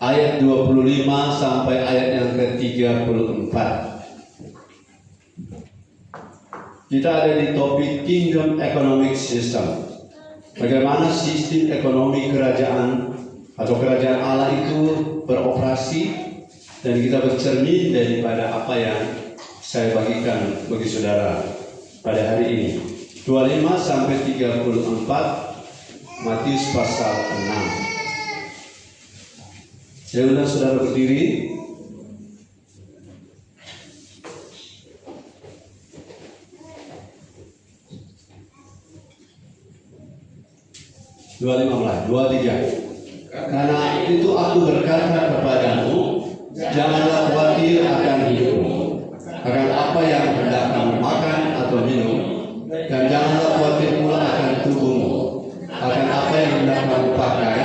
ayat 25 sampai ayat yang ke-34. Kita ada di topik Kingdom Economic System. Bagaimana sistem ekonomi kerajaan atau kerajaan Allah itu beroperasi, dan kita bercermin daripada apa yang saya bagikan bagi saudara pada hari ini. 25 sampai 34 Matius pasal 6. Saya undang saudara berdiri. mulai 23. Karena itu aku berkata kepadamu, janganlah khawatir akan hidupmu, akan apa yang hendak kamu makan atau minum, dan janganlah khawatir pula akan tubuhmu, akan apa yang hendak kamu pakai.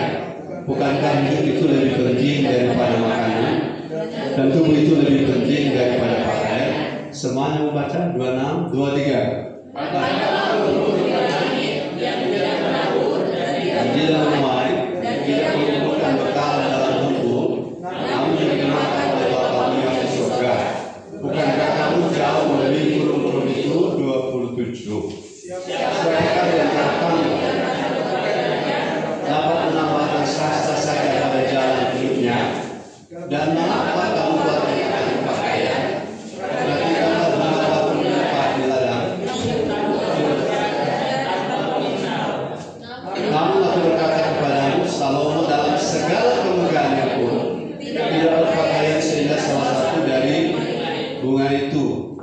Bukankah hidup itu lebih penting daripada makanan, dan tubuh itu lebih penting daripada pakaian? Semuanya membaca 26, 23. Tidak menuai, tidak mengumpulkan bekal dalam tubuh, namun dikenalkan oleh Bapamu yang di surga. Bukankah kamu jauh lebih burung-burung itu? 27. Siapakah yang datang dapat menambahkan sasta saja pada jalan hidupnya, dan mengapa kamu buat pakaian? Perhatikanlah mengapa penumpang di ladang. Namun aku berkata kepadamu, Salomo dalam segala kemegahannya pun tidak berpakaian sehingga salah satu dari bunga itu.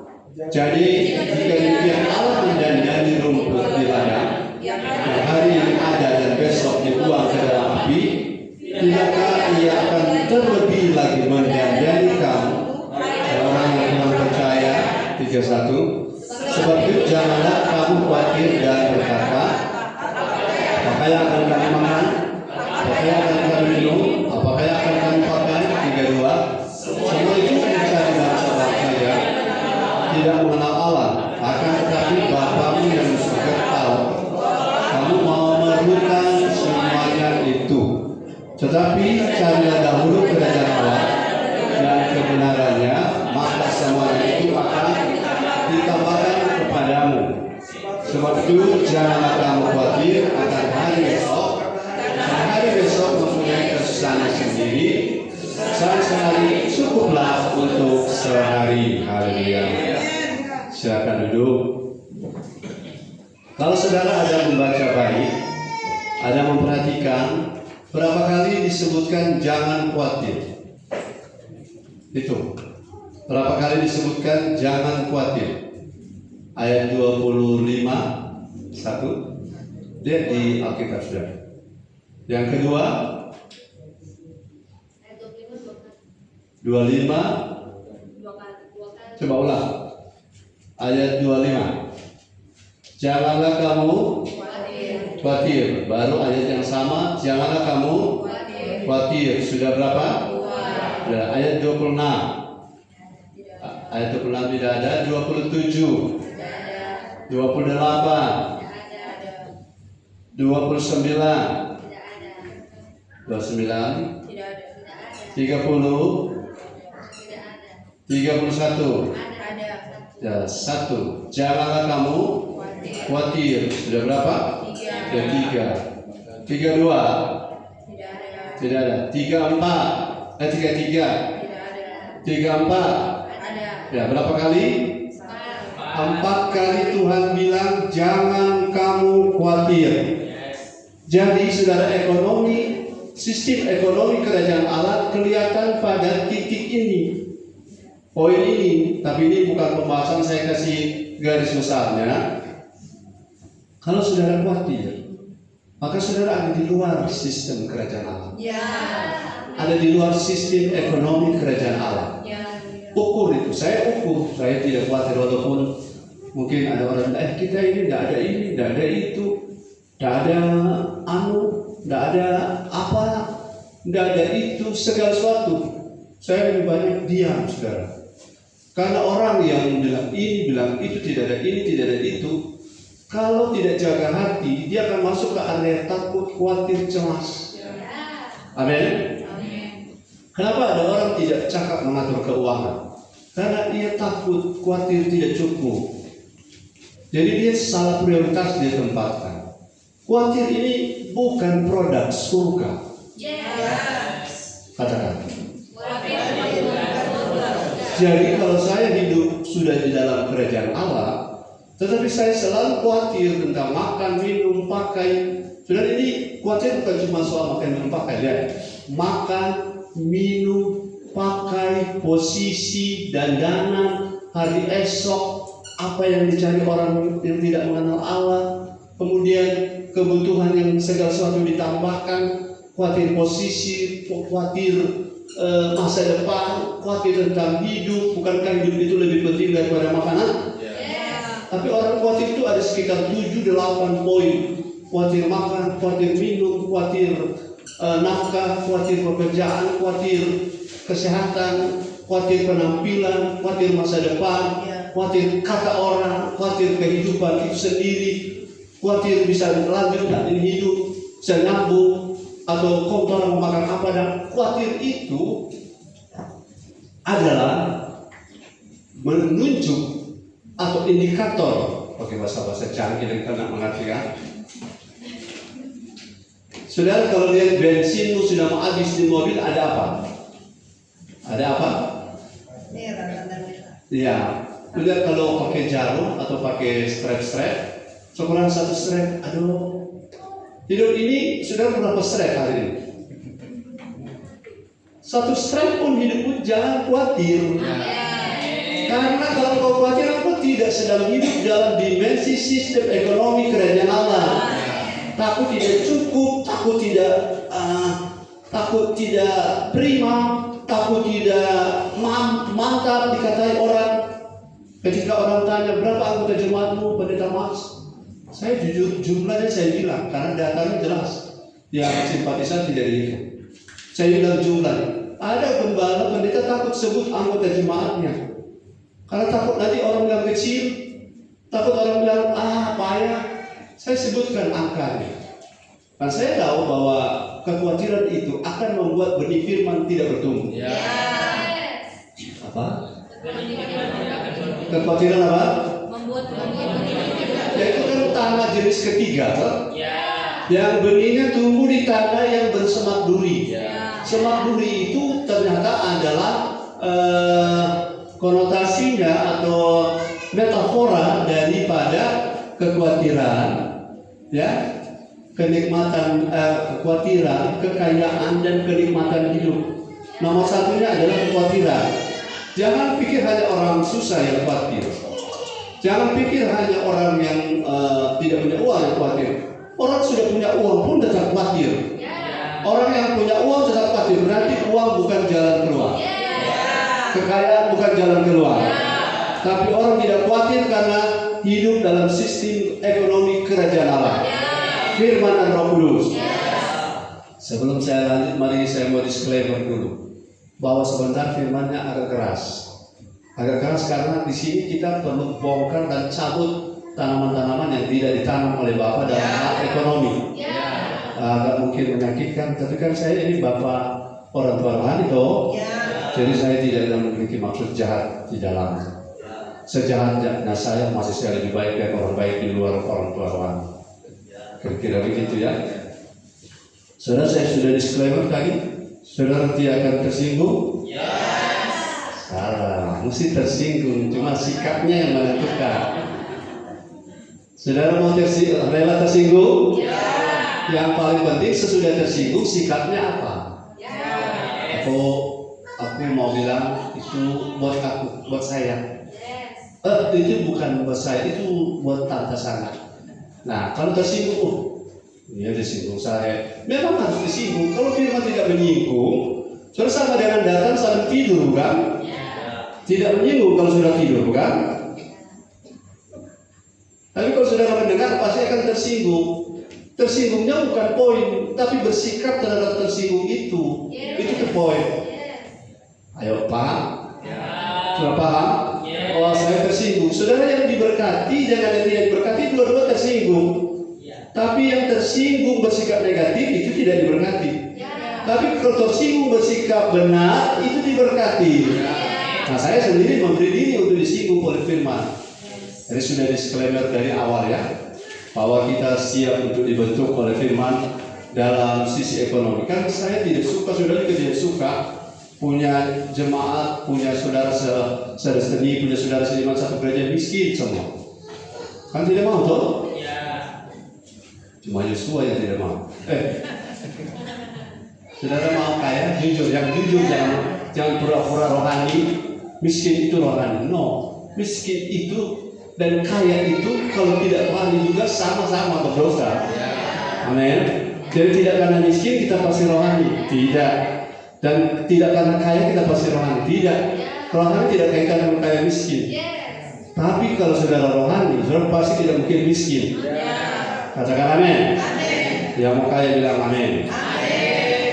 Jadi jika demikian Allah mendandaani rumput di ladang yang hari ini ada dan besok dibuang ke dalam api, tidakkah Ia akan terlebih lagi mendandaani kamu, orang yang kurang percaya? 31. Sebab itu janganlah kamu khawatir dan berkata, apakah yang akan kami makan? Apakah yang akan kami minum? Apakah yang akan kami pakai? 32. Semua itu mencari bangsa-bangsa yang tidak mengenal Allah, akan tetapi Bapamu yang di surga tahu kamu mau memerlukan semuanya itu. Tetapi carilah dahulu kerajaan Allah dan kebenarannya, maka semuanya itu akan ditambahkan kepadamu. Sebab itu janganlah kamu khawatir akan hari besok. Hari besok mempunyai kesusahannya sendiri. Sehari cukuplah untuk sehari. Haleluya. Silakan duduk. Kalau saudara ada membaca baik, ada memperhatikan, berapa kali disebutkan jangan khawatir? Itu. Berapa kali disebutkan jangan khawatir? Ayat 25 1. Lihat di Alkitab sudah. Yang kedua 25. Coba ulang. Ayat 25. Janganlah kamu khawatir. Baru ayat yang sama. Janganlah kamu khawatir. Sudah berapa? Sudah. Ayat 26. Ayat 26 tidak ada. 27. 28, 29, 29, 30, 31, ya 1. Janganlah kamu khawatir. Sudah berapa? 3. 32, tidak ada. 34, 33, 34, ya berapa kali? 4 kali Tuhan bilang jangan kamu khawatir. Jadi saudara, sistem ekonomi kerajaan Allah kelihatan pada titik ini, poin ini. Tapi ini bukan pembahasan, saya kasih garis besarnya. Kalau saudara khawatir, maka saudara ada di luar sistem kerajaan Allah. Ada di luar sistem ekonomi kerajaan Allah. Ukur itu, saya ukur, saya tidak khawatir walaupun mungkin ada orang kita ini tidak ada ini, tidak ada itu, tidak ada tidak ada apa, tidak ada itu, segala sesuatu. Saya lebih banyak diam, saudara. Karena orang yang bilang ini, bilang itu, tidak ada ini, tidak ada itu, kalau tidak jaga hati, dia akan masuk ke area takut, khawatir, cemas. Amin. Kenapa ada orang tidak cakap mengatur keuangan? Karena dia takut, khawatir tidak cukup. Jadi dia salah prioritas dia tempatkan. Khawatir ini bukan produk surga. Katakan. Jadi kalau saya hidup sudah di dalam kerajaan Allah, tetapi saya selalu khawatir tentang makan, minum, pakai. Sudah ini khawatir bukan cuma soal makan, minum, pakai. Lihat, makan, minum, pakai, posisi, dandanan, hari esok, apa yang dicari orang yang tidak mengenal Allah, kemudian kebutuhan yang segala sesuatu ditambahkan, khawatir posisi, khawatir masa depan, khawatir tentang hidup. Bukankah hidup itu lebih penting daripada makanan? Tapi orang khawatir itu ada sekitar 7-8 poin. Khawatir makan, khawatir minum, khawatir nafkah, khawatir pekerjaan, khawatir kesehatan, khawatir penampilan, khawatir masa depan, khawatir kata orang, khawatir kehidupan itu sendiri, khawatir bisa lanjut dan hidup, bisa nyambung, atau kotor makan apa, dan khawatir itu adalah menunjuk atau indikator, pakai bahasa canggih dan kena mengartikan. Saudara, kalau lihat bensinmu sudah mau habis di mobil, ada apa? Ada apa? Ya, lihat kalau pakai jarum atau pakai strap, sekurang 1 strap, aduh. Hidup ini sudah berapa strap hari ini? 1 strap pun hidupmu jangan khawatir. Karena kalau kau khawatir, aku tidak sedang hidup dalam dimensi sistem ekonomi kerajaan Allah. Takut tidak cukup, takut tidak prima, takut tidak mantap dikatai orang. Ketika orang tanya berapa anggota jemaatmu, Pendeta Mas, saya jujur jumlahnya saya bilang karena datanya jelas. Yang simpatisan tidak dihitung. Saya bilang jumlahnya. Ada gembala pendeta takut sebut anggota jemaatnya. Karena takut nanti orang bilang kecil, takut orang bilang payah. Saya sebutkan angkanya. Karena saya tahu bahwa kekhawatiran itu akan membuat benih firman tidak bertumbuh. Apa? Kekhawatiran apa? Yaitu kan tanah jenis ketiga, yang benihnya tumbuh di tanah yang bersemak duri. Semak duri itu ternyata adalah konotasinya atau metafora daripada kekhawatiran, ya, kenikmatan, kekhawatiran, kekayaan dan kenikmatan hidup. Nomor satunya adalah kekhawatiran. Jangan pikir hanya orang susah yang khawatir. Jangan pikir hanya orang yang tidak punya uang yang khawatir. Orang sudah punya uang pun tetap khawatir. Orang yang punya uang tetap khawatir. Berarti uang bukan jalan keluar. Kekayaan bukan jalan keluar. Tapi orang tidak khawatir karena hidup dalam sistem ekonomi kerajaan Allah. Firman dan Roh Kudus. Sebelum saya lanjut, mari saya mau disclaimer dulu bahwa sebentar firmannya agak keras. Agak keras karena di sini kita perlu bongkar dan cabut tanaman-tanaman yang tidak ditanam oleh Bapak dalam hal ekonomi. Agak mungkin menyakitkan, tapi kan saya ini Bapak orang tua rohani toh. Jadi saya tidak memiliki maksud jahat di dalamnya. Sejahatnya saya masih saya lebih baik dari orang baik di luar orang tua rohani. Kira-kira begitu ya. Saudara, saya sudah disclaimer tadi. Saudara tidak akan tersinggung? Salah, mesti tersinggung. Cuma sikapnya yang menentukan. Saudara mau rela tersinggung? Yang paling penting sesudah tersinggung sikapnya apa? Aku mau bilang itu buat aku, buat saya. Itu bukan buat saya, itu buat tante sangat. Nah, kalau tersinggung, dia disinggung saya. Memang harus disinggung. Kalau firman tidak menyinggung, sudah sama dengan datang saling tidur, bukan? Tidak menyinggung kalau sudah tidur, bukan? Tapi kalau saudara mendengar pasti akan tersinggung. Tersinggungnya bukan poin, tapi bersikap terhadap tersinggung itu. Itu ke poin. Ayo Pak, sudah paham? Oh, saya tersinggung. Saudara yang diberkati dengan yang tidak diberkati dua-dua tersinggung. Tapi yang tersinggung bersikap negatif itu tidak diberkati. Tapi kalau tersinggung bersikap benar itu diberkati. Nah, saya sendiri memberi diri untuk disinggung oleh firman. Jadi sudah disclaimer dari awal ya, bahwa kita siap untuk dibentuk oleh firman dalam sisi ekonomi. Kan saya tidak suka, saudara juga tidak suka punya jemaat, punya saudara seni, punya saudara seniman satu gereja miskin semua. Kan tidak mau toh? Cuma Yosua yang tidak mau. Saudara mau kaya, jujur, jangan pura-pura rohani. Miskin itu rohani. No, miskin itu dan kaya itu kalau tidak rohani juga sama-sama berdosa. Amin. Jadi tidak karena miskin kita pasti rohani, tidak. Dan tidak karena kaya kita pasti rohani, tidak. Rohani tidak kaitan dengan kaya miskin. Tapi kalau saudara rohani, saudara pasti tidak mungkin miskin. Katakan amin. Yang mau kaya bilang amin.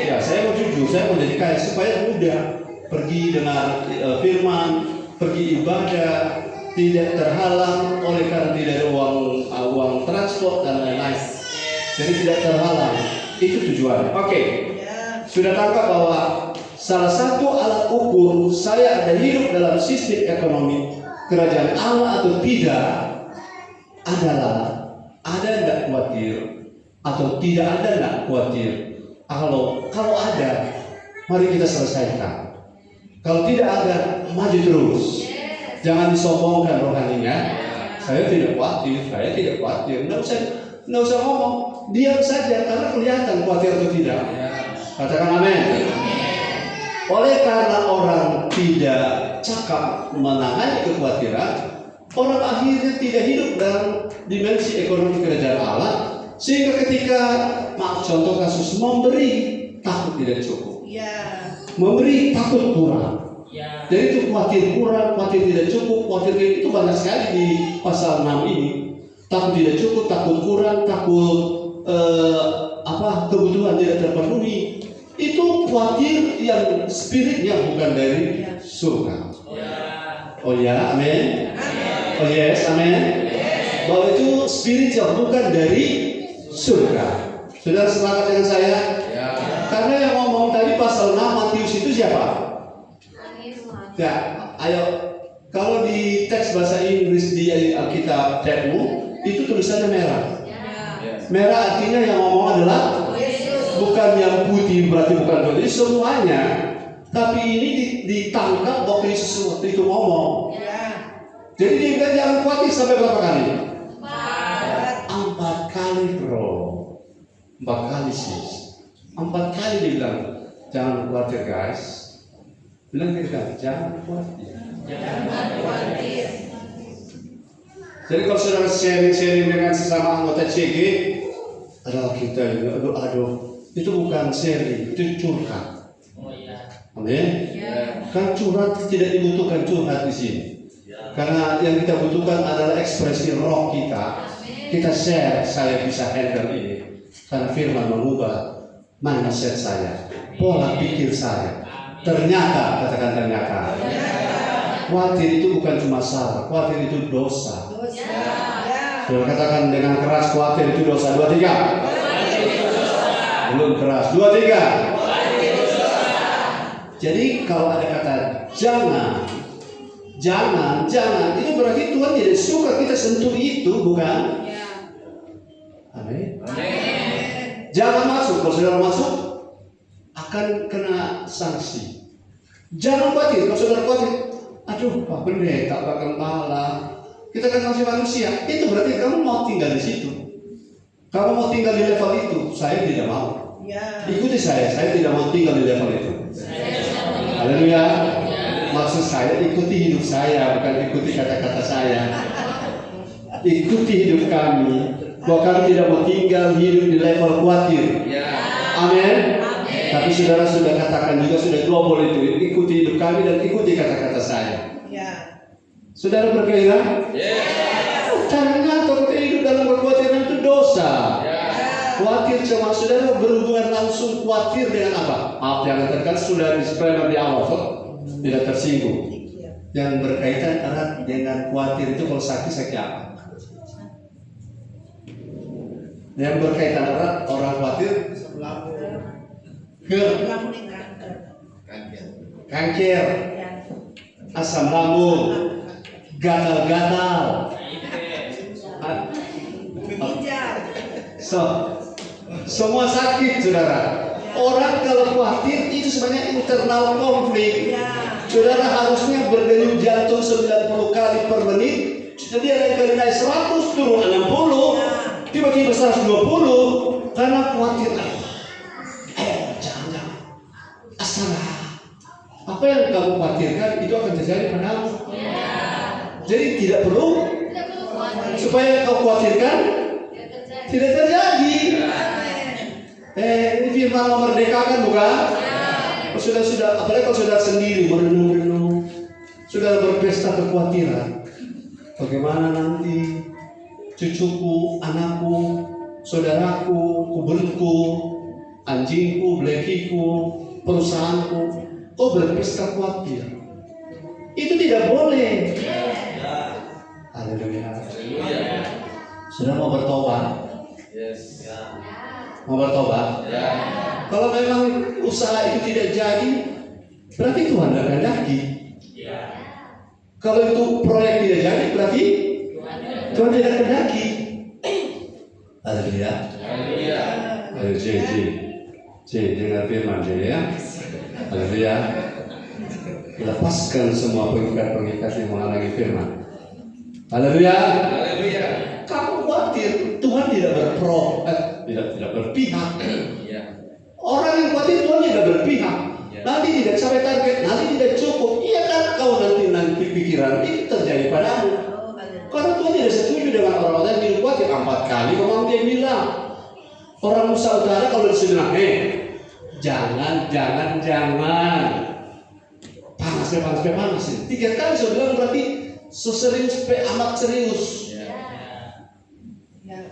Ya, saya mau jujur, saya mau jadi kaya supaya mudah pergi dengan firman, pergi ibadah, tidak terhalang oleh karena tidak ada uang transport dan lain-lain. Jadi tidak terhalang. Itu tujuannya. Oke. Sudah tangkap bahwa salah satu alat ukur saya ada hidup dalam sistem ekonomi kerajaan Allah atau tidak adalah ada enggak khawatir atau tidak ada enggak khawatir. Kalau ada, mari kita selesaikan. Kalau tidak ada, maju terus. Jangan disombongkan rohaninya. Saya tidak khawatir. Nggak usah ngomong. Diam saja karena kelihatan khawatir atau tidak. Katakan amin. Oleh karena orang tidak cakap menangani kekhawatiran, orang akhirnya tidak hidup dalam dimensi ekonomi kerajaan Allah. Sehingga ketika contoh kasus memberi takut tidak cukup, memberi takut kurang. Jadi itu khawatir kurang, khawatir tidak cukup, khawatir itu banyak sekali di pasal 6 ini. Takut tidak cukup, takut kurang, takut kebutuhan tidak terpenuhi. Itu khawatir yang spiritnya bukan dari surga. Oh ya, amin. Oh yes, amin. Bahwa itu spirit yang bukan dari surga. Sudah sepakat dengan saya? Karena yang ngomong tadi pasal 6 Matius itu siapa? Ya, ayo. Kalau di teks bahasa Inggris di Alkitab tabmu itu tulisannya merah. Merah artinya yang ngomong adalah bukan yang putih, berarti bukan putih semuanya. Tapi ini ditangkap waktu Yesus waktu itu ngomong. Jadi dia bilang jangan khawatir sampai berapa kali? 4 kali bro. 4 kali sis. 4 kali dia bilang jangan khawatir guys. Bilang kita jangan khawatir. Jadi kalau saudara sharing dengan sesama anggota CG, adalah kita ini, aduh, itu bukan sharing, itu curhat. Amin. Kan curhat tidak dibutuhkan curhat di sini. Karena yang kita butuhkan adalah ekspresi roh kita. Kita share, saya bisa handle ini. Karena firman mengubah mindset saya, pola pikir saya. Ternyata, katakan ternyata. Khawatir itu bukan cuma salah, khawatir itu dosa. Sudah katakan dengan keras, khawatir itu dosa. 2, 3. Belum keras. 2, 3. Jadi kalau ada kata jangan, itu berarti Tuhan tidak suka kita sentuh itu, bukan? Amin. Jangan masuk. Kalau saudara masuk akan kena sanksi. Jangan khawatir. Kalau saudara khawatir, aduh, Pak Pendeta, Pak Gembala, kita kan masih manusia. Itu berarti kamu mau tinggal di situ. Kamu mau tinggal di level itu, saya tidak mau. Ikuti saya tidak mau tinggal di level itu. Haleluya. Maksud saya ikuti hidup saya, bukan ikuti kata-kata saya. Ikuti hidup kami, bahwa kami tidak mau tinggal hidup di level khawatir. Amin. Tapi saudara sudah katakan juga, sudah global itu, ikuti hidup kami dan ikuti kata-kata saya. Saudara berkeinginan? Jangan takut hidup dalam kekhawatiran itu dosa. Khawatir cuma saudara berhubungan langsung khawatir dengan apa? Maaf, jangan terkan sudah disclaimer di awal, tidak tersinggung. Yang berkaitan erat dengan khawatir itu kalau sakit apa? Yang berkaitan erat orang khawatir kanker, asam lambung, gatal-gatal, semua sakit, saudara. Orang kalau khawatir itu sebenarnya internal konflik. Saudara harusnya berdenyut jantung 90 kali per menit. Jadi ada kali naik 100 turun 60, tiba-tiba 120 karena khawatir. Jangan, astaga. Apa yang kamu khawatirkan itu akan terjadi padamu. Jadi tidak perlu supaya kau khawatirkan tidak terjadi. Ini firman memerdekakan bukan? Sudah, apalagi kalau sudah sendiri merenung-renung, sudah berpesta kekhawatiran. Bagaimana nanti cucuku, anakku, saudaraku, kuburku, anjingku, blekiku, perusahaanku, kau berpesta khawatir. Itu tidak boleh. Haleluya. Sudah mau bertobat? Yes. Mau bertobat? Ya. Kalau memang usaha itu tidak jadi, berarti Tuhan tidak kehendaki. Ya. Kalau itu proyek tidak jadi, berarti Tuhan tidak kehendaki. Haleluya. Haleluya. Ayo J, dengar firman J ya. Haleluya. Lepaskan semua pengikat-pengikat yang menghalangi firman. Haleluya. Haleluya. Kamu khawatir Tuhan tidak tidak berpihak. Ya. Orang yang khawatir Tuhan tidak berpihak. Ya. Nanti tidak sampai target, nanti tidak cukup. Iya kan, kau nanti pikiran itu terjadi padamu. Karena Tuhan tidak setuju dengan orang-orang yang hidup khawatir 4 kali. Memang dia bilang orang Nusa Utara kalau disuruh jangan panas. 3 kali saya bilang berarti seserius amat serius.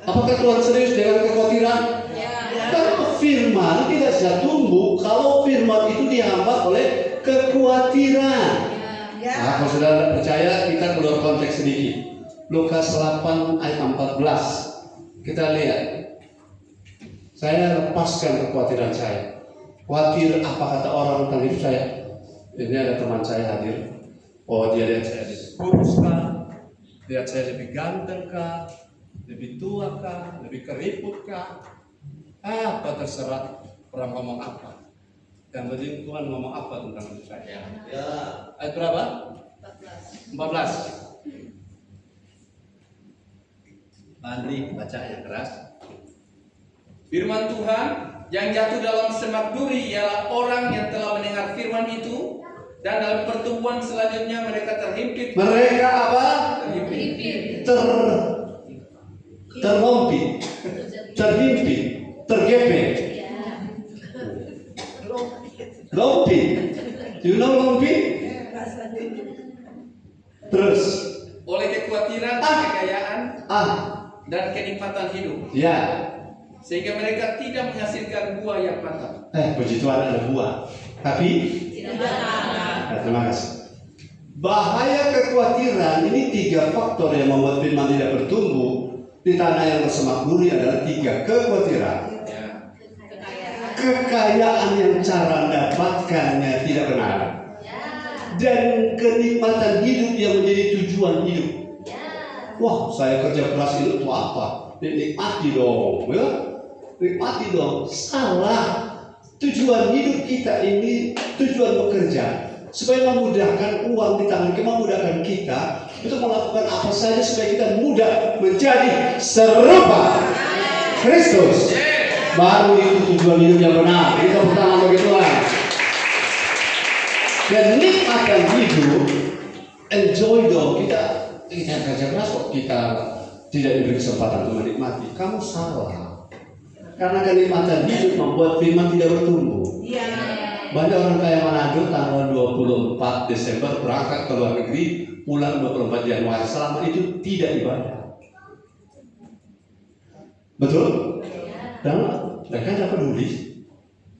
Apakah Tuhan serius dengan kekhawatiran? Karena firman tidak bisa tumbuh kalau firman itu dihambat oleh kekhawatiran. Nah, kalau sudah tidak percaya, kita keluar konteks sedikit. Lukas 8 ayat 14. Kita lihat. Saya lepaskan kekhawatiran saya. Khawatir apa kata orang tentang hidup saya. Ini ada teman saya hadir. Oh, dia lihat saya lebih kurus kah? Lihat saya lebih ganteng kah? Lebih tua kah? Lebih keriput kah? Apa terserah orang ngomong apa. Yang penting Tuhan ngomong apa tentang hidup saya. Ya. Ayat berapa? 14. Andri baca yang keras. Firman Tuhan yang jatuh dalam semak duri ialah orang yang telah mendengar firman itu dan dalam pertumbuhan selanjutnya mereka terhimpit. Mereka apa? Terhimpit. Terhimpit, tergepeng. Lompit. You know lompit? Terus Oleh kekhawatiran, kekayaan, dan kenikmatan hidup. Ya. Sehingga mereka tidak menghasilkan buah yang mantap. Puji Tuhan ada buah, tapi tidak mantap. Terima kasih. Bahaya kekhawatiran ini 3 faktor yang membuat firman tidak bertumbuh di tanah yang bersemak duri adalah 3 kekhawatiran. Ya. Kekayaan yang cara dapatkannya tidak benar, dan kenikmatan hidup yang menjadi tujuan hidup. Wah, saya kerja keras itu tuh apa? Nikmati dong, ya? Nikmati dong. Salah. Tujuan hidup kita ini, tujuan bekerja supaya memudahkan uang di tangan kita, memudahkan kita untuk melakukan apa saja supaya kita mudah menjadi serupa Kristus. Baru itu tujuan hidup yang benar. Kita pertama bagi Tuhan. Dan nikmatkan hidup, enjoy dong. Kita kerja keras kok kita tidak diberi kesempatan untuk menikmati. Kamu salah. Karena kenikmatan hidup membuat firman tidak bertumbuh. Banyak orang kaya Manado tanggal 24 Desember berangkat ke luar negeri, pulang 24 Januari. Selama itu tidak ibadah. Betul? Dan mereka tidak peduli.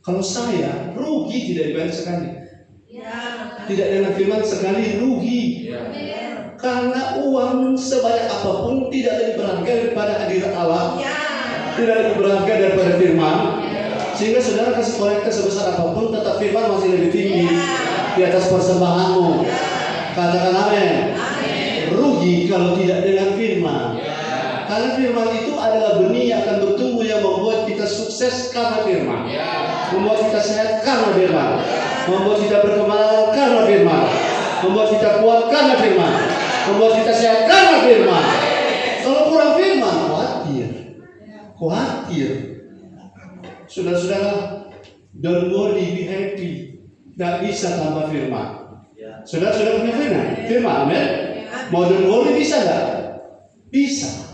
Kalau saya rugi tidak ibadah sekali. Tidak dengan firman sekali rugi. Karena uang sebanyak apapun tidak lebih berharga daripada hadirat Allah. Tidak lebih berharga daripada firman. Sehingga saudara kasih korektor sebesar apapun, tetap firman masih lebih tinggi di atas persembahanmu. Katakan amin. Rugi kalau tidak dengan firman. Karena firman itu adalah benih yang akan bertumbuh, yang membuat kita sukses karena firman, membuat kita sehat karena firman, membuat kita berkembang karena firman, membuat kita kuat karena firman, membuat kita sehat karena firman. Kalau kurang firman, khawatir. Saudara-saudara, don't worry, be happy. Tidak bisa tanpa firman. Saudara-saudara punya firman, amin. Mau don't worry bisa nggak? Bisa.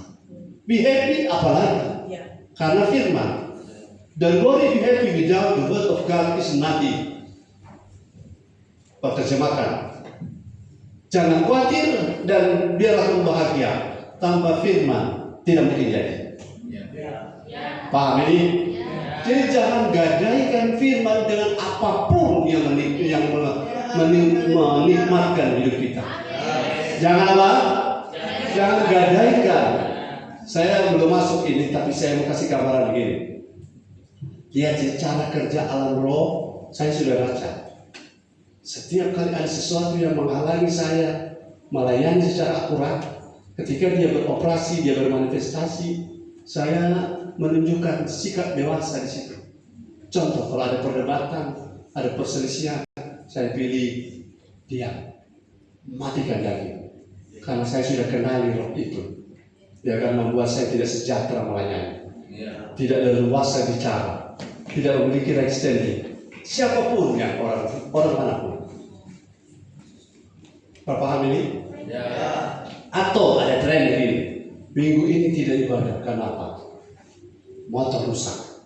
Be happy apalagi? Karena firman. Don't worry, be happy without the word of God is nothing. Terjemahkan. Jangan khawatir dan biarlah kamu bahagia. Tanpa firman tidak mungkin jadi. Paham ini? Jadi jangan gadaikan firman dengan apapun yang menikmatkan hidup kita. Jangan apa? Jangan gadaikan. Saya belum masuk ini, tapi saya mau kasih gambaran begini. Lihat cara kerja alam roh, saya sudah baca. Setiap kali ada sesuatu yang menghalangi saya melayani secara akurat, ketika dia beroperasi, dia bermanifestasi, saya menunjukkan sikap dewasa di situ. Contoh, kalau ada perdebatan, ada perselisihan, saya pilih diam, matikan daging, karena saya sudah kenali roh itu. Dia akan membuat saya tidak sejahtera melayani, tidak leluasa bicara, tidak memiliki right standing. Siapapun yang orang manapun. Paham ini? Atau ada tren begini, minggu ini tidak ibadah, kenapa? Motor rusak.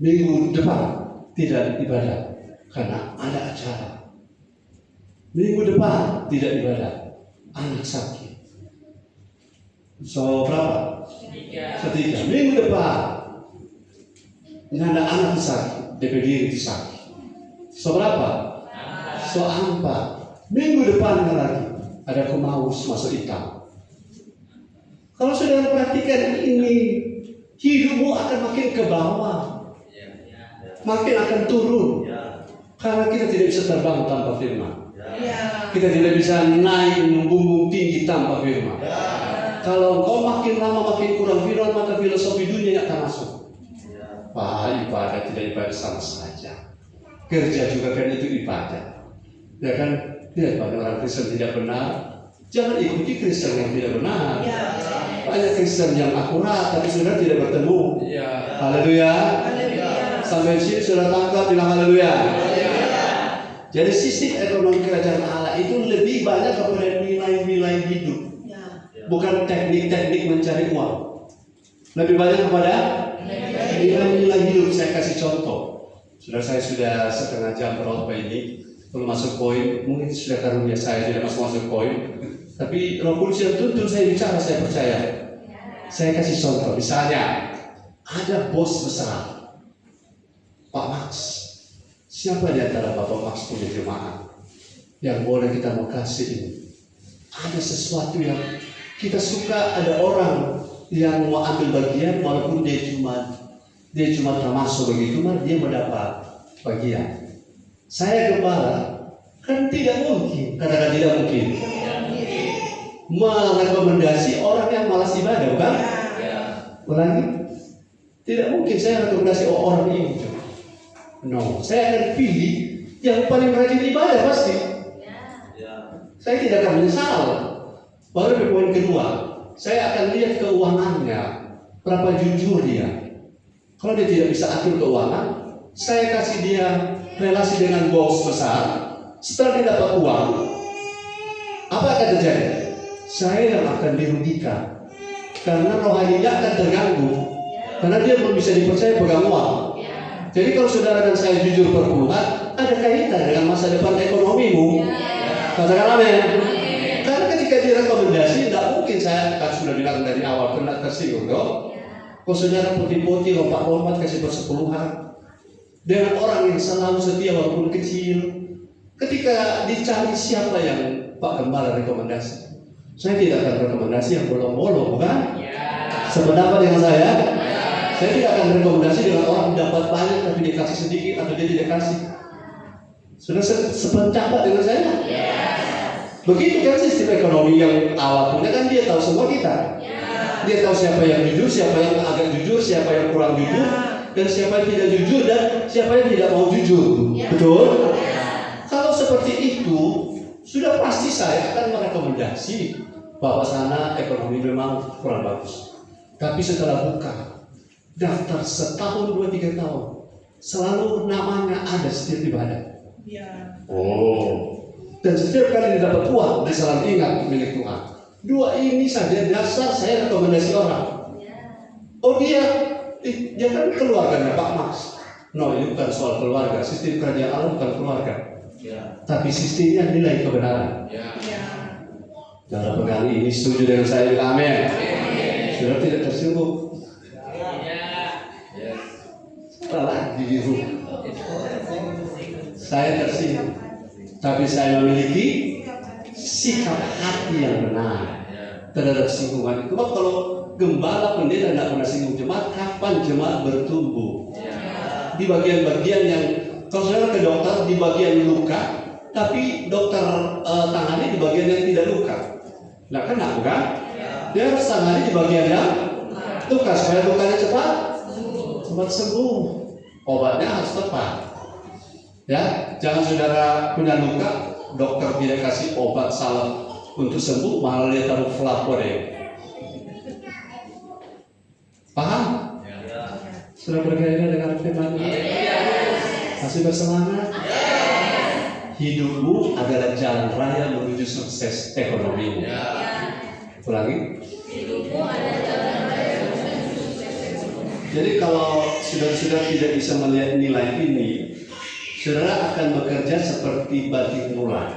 Minggu depan tidak ibadah karena ada acara. Minggu depan tidak ibadah, anak sakit. So berapa? Ketiga. Minggu depan ada anak sakit, DPD sakit. So berapa? So 4. Minggu depan lagi ada kemaus masuk hitam. Kalau saudara perhatikan ini, hidupmu akan makin ke bawah, makin akan turun, karena kita tidak bisa terbang tanpa firman. Kita tidak bisa naik membumbung tinggi tanpa firman. Kalau kau makin lama makin kurang firman, maka filosofi dunia akan masuk. Ibadah tidak ibadah sama saja. Kerja juga kan itu ibadah. Ya kan? Lihat pada orang Kristen tidak benar, jangan ikuti Kristen yang tidak benar. Banyak Kristen yang akurat, tapi sudah tidak bertemu. Haleluya. Sampai sini sudah tangkap, bilang haleluya. Jadi sistem ekonomi kerajaan Allah itu lebih banyak kepada nilai-nilai hidup, bukan teknik-teknik mencari uang. Lebih banyak kepada nilai-nilai hidup. Saya kasih contoh. Saya sudah setengah jam berkhotbah ini, belum masuk poin. Mungkin sudah karunia saya tidak masuk poin. Tapi Roh Kudus yang tuntun saya bicara, saya percaya. Saya kasih contoh. Misalnya ada bos besar, Pak Max. Siapa di antara Bapak Max punya jemaat yang boleh kita mau kasih ini? Ada sesuatu yang kita suka, ada orang yang mau ambil bagian walaupun dia cuma termasuk begitu, dia mendapat bagian. Saya gembala, kan tidak mungkin, katakan tidak mungkin, merekomendasi orang yang malas ibadah, bukan? Ulangi, tidak mungkin saya rekomendasi orang ini. No, saya akan pilih yang paling rajin ibadah pasti. Saya tidak akan menyesal. Baru di poin kedua, saya akan lihat keuangannya, berapa jujur dia. Kalau dia tidak bisa atur keuangan, saya kasih dia relasi dengan bos besar. Setelah dia dapat uang, apa akan terjadi? Saya yang akan dirugikan, karena rohaninya akan terganggu, karena dia belum bisa dipercaya pegang uang. Jadi kalau saudara dan saya jujur berpuluhan, ada kaitan dengan masa depan ekonomimu. Katakan amin. Karena ketika direkomendasi, tidak mungkin saya kan sudah bilang dari awal kena tersinggung dong. Kalau saudara putih-putih, lompat-lompat kasih persepuluhan dengan orang yang selalu setia walaupun kecil. Ketika dicari siapa yang Pak Gembala rekomendasi, saya tidak akan rekomendasi yang bolong-bolong, bukan? Sependapat dengan saya Saya tidak akan rekomendasi dengan orang dapat banyak tapi dia kasih sedikit atau dia tidak kasih. Sudah sependapat dengan saya? Begitu kan sistem ekonomi yang Allah punya, kan dia tahu semua kita. Dia tahu siapa yang jujur, siapa yang agak jujur, siapa yang kurang jujur, dan siapa yang tidak jujur, dan siapa yang tidak mau jujur. Betul? Kalau seperti itu, sudah pasti saya akan merekomendasi bahwa sana ekonomi memang kurang bagus. Tapi setelah buka daftar setahun, 2-3 tahun, selalu namanya ada setiap ibadah. Dan setiap kali dapat uang, dia selalu ingat milik Tuhan. 2 ini saja dasar saya rekomendasi orang. Oh dia kan keluarganya Pak Mas. No, ini bukan soal keluarga. Sistem kerajaan Allah bukan keluarga. Tapi sistemnya nilai kebenaran. Dalam pegang ini setuju dengan saya, amin. Sudah tidak tersinggung. Salah di biru. Saya tersinggung. Tapi saya memiliki sikap hati yang benar terhadap singgungan itu. Kalau gembala pendeta tidak pernah singgung jemaat, kapan jemaat bertumbuh? Di bagian-bagian yang, kalau saudara ke dokter di bagian luka, tapi dokter tangani di bagian yang tidak luka. Nah kenapa kan? Dia harus tangani di bagian yang luka supaya lukanya cepat sembuh. Obatnya harus tepat. Ya, jangan saudara punya luka, dokter tidak kasih obat salah untuk sembuh, malah dia taruh flaporin. Paham? Sudah bergairah dengan firman ini? Masih bersemangat? Hidupmu adalah jalan raya menuju sukses ekonomi. Ulangi. Hidupmu adalah jalan raya menuju sukses ekonomi. Jadi kalau saudara-saudara tidak bisa melihat nilai ini, saudara akan bekerja seperti batik mula.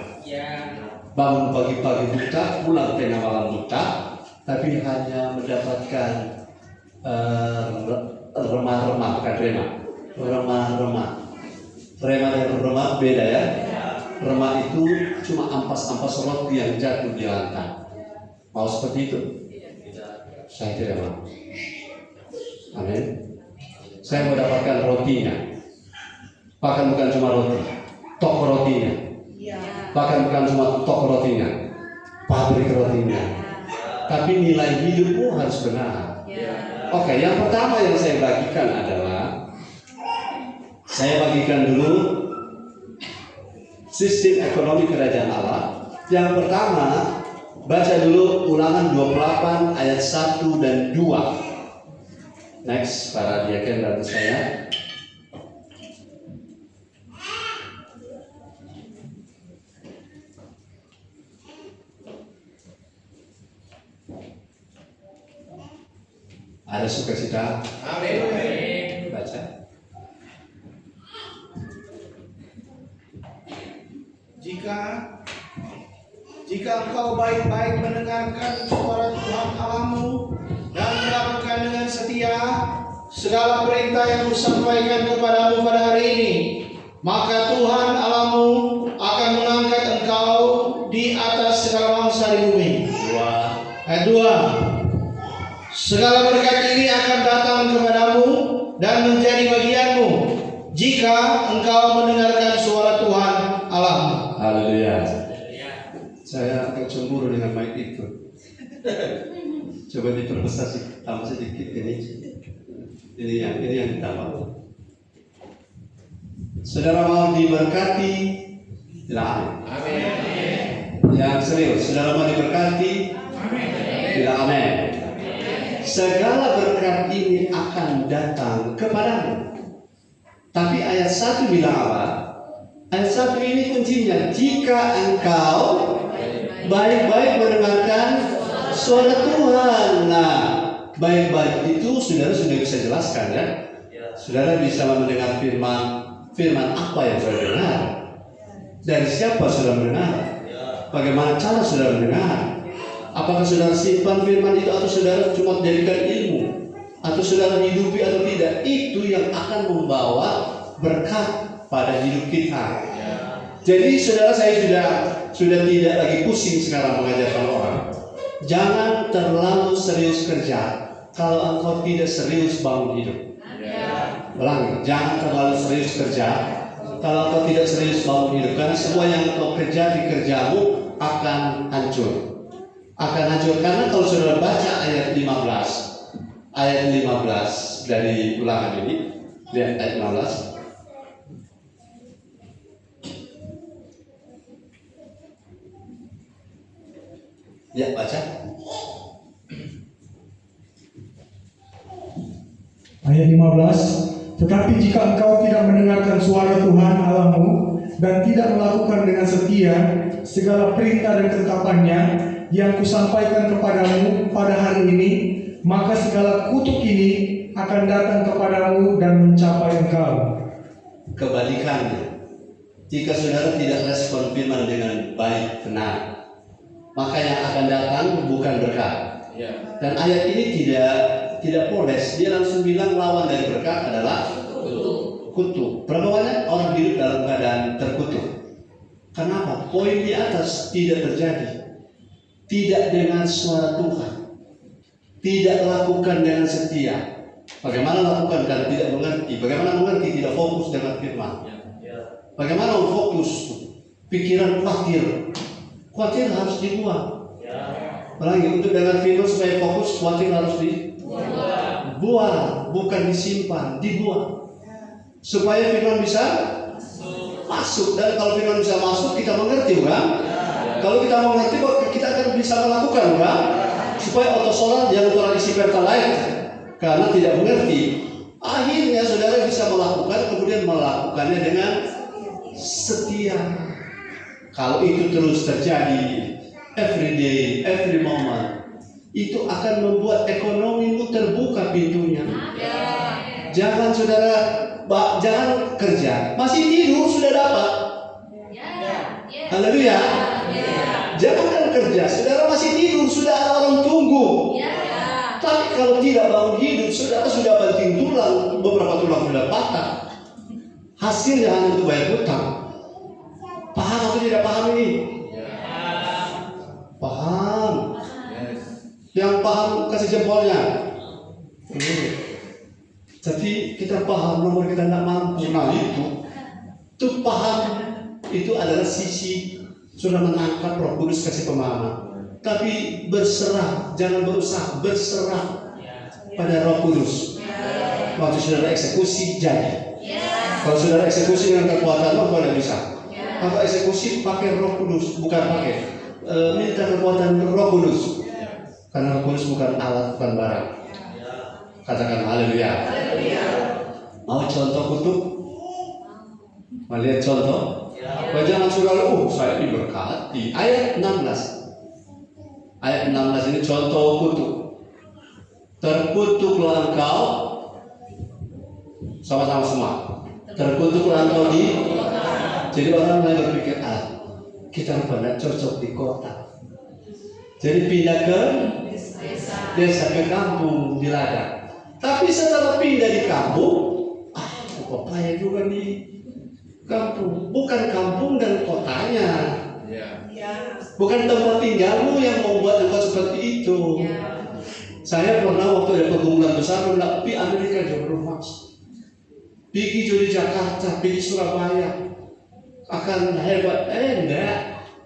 Bangun pagi-pagi buta, pulang tengah malam buta, tapi hanya mendapatkan remah-remah, bukan remah-remah. Remah dan remah beda ya. Remah itu cuma ampas-ampas roti yang jatuh di lantai. Mau seperti itu? Saya tidak mau. Amin. Saya mendapatkan rotinya. Bahkan bukan cuma roti, toko rotinya. Bahkan bukan cuma toko rotinya, pabrik rotinya. Tapi nilai hidupmu harus benar. Oke, yang pertama yang saya bagikan adalah, saya bagikan dulu sistem ekonomi kerajaan Allah. Yang pertama, baca dulu Ulangan 28 ayat 1 dan 2. Next, para diaken bantu saya. Ada sukacita? Amin. Baca. Jika engkau baik-baik mendengarkan suara Tuhan Allahmu dan melakukan dengan setia segala perintah yang kusampaikan kepadamu pada hari ini, maka Tuhan Allahmu akan mengangkat engkau di atas segala bangsa di bumi. Ayat 2. Segala berkat ini akan datang kepadamu dan menjadi bagianmu jika engkau mendengarkan suara Tuhan Allahmu. Haleluya. Saya agak cemburu dengan mic itu. Coba diperbesar sih, tambah sedikit ini. Ini yang ditambah. Saudara mau diberkati? Tidak. Amin. Yang serius, saudara mau diberkati? Amin. Tidak. Amin. Segala berkat ini akan datang kepadamu. Tapi ayat 1 bilang apa? Ayat 1 ini kuncinya. Jika engkau baik-baik mendengarkan suara Tuhan. Nah, baik-baik itu saudara sudah bisa jelaskan ya. Saudara bisa mendengar firman apa yang saudara dengar. Dari siapa saudara mendengar? Bagaimana cara saudara mendengar? Apakah saudara simpan firman itu atau saudara cuma jadikan ilmu? Atau saudara hidupi atau tidak? Itu yang akan membawa berkat pada hidup kita. Jadi saudara, saya sudah tidak lagi pusing sekarang mengajarkan orang. Jangan terlalu serius kerja. kalau engkau tidak serius bangun hidup. Ulangi, jangan terlalu serius kerja kalau engkau tidak serius bangun hidup, karena semua yang engkau kerja di kerjamu akan hancur. Akan hancur, karena kalau saudara baca ayat 15 dari Ulangan ini, lihat ayat 15. Ya, baca. Ayat 15. Tetapi jika engkau tidak mendengarkan suara Tuhan Allahmu dan tidak melakukan dengan setia segala perintah dan ketetapannya yang kusampaikan kepadamu pada hari ini, maka segala kutuk ini akan datang kepadamu dan mencapai engkau. Kebalikannya, jika saudara tidak respon firman dengan baik, benar, maka yang akan datang bukan berkat. Dan ayat ini tidak poles, dia langsung bilang lawan dari berkat adalah kutuk. Berapa banyak orang hidup dalam keadaan terkutuk? Kenapa? Poin di atas tidak terjadi. Tidak dengar suara Tuhan, tidak lakukan dengan setia. Bagaimana lakukan karena tidak mengerti? Bagaimana mengerti tidak fokus dengan firman? Bagaimana fokus? Pikiran khawatir harus dibuang. Apalagi untuk dengar firman supaya fokus, khawatir harus dibuang, bukan disimpan, dibuang. Supaya firman bisa masuk, dan kalau firman bisa masuk kita mengerti, bukan? Kalau kita mengerti, kita akan bisa melakukan, bukan? Supaya otosolan yang orang isi pertalite karena tidak mengerti. Akhirnya saudara bisa melakukan, kemudian melakukannya dengan setia. Kalau itu terus terjadi, every day, every moment, itu akan membuat ekonomimu terbuka pintunya. Jangan saudara, jangan kerja, masih tidur sudah dapat. Haleluya. Jangan kerja, saudara masih tidur sudah ada orang tunggu. Tapi kalau tidak bangun hidup, saudara sudah banting tulang, beberapa tulang sudah patah. Hasilnya hanya untuk bayar hutang. Paham atau tidak paham ini? Paham. Yang paham kasih jempolnya. Jadi kita paham, nomor kita tidak mampu. Nah itu paham, itu adalah sisi sudah menangkap Roh Kudus kasih pemahaman. Tapi berserah, jangan berusaha, berserah pada Roh Kudus. Waktu saudara eksekusi jadi. Kalau saudara eksekusi dengan kekuatan Roh, tidak bisa. Kalau eksekusi pakai Roh Kudus, bukan pakai minta kekuatan Roh Kudus. Karena Roh Kudus bukan alat, bukan barang. Katakan haleluya. Mau contoh kutuk? Mau lihat contoh? Jangan saudara, saya diberkati. Ayat 16. Ayat 16 ini contoh kutuk. Terkutuklah engkau, sama-sama semua. Terkutuklah engkau di. Jadi orang mulai berpikir, kita pernah cocok di kota. Jadi pindah ke desa, ke kampung, di ladang. Tapi setelah pindah di kampung, payah juga di kampung. Bukan kampung dan kotanya, bukan tempat tinggalmu yang membuat engkau seperti itu. Saya pernah waktu ada pergumulan besar, pergi Amerika jauh mas, pergi di Jakarta, pergi Surabaya, akan hebat. Enggak.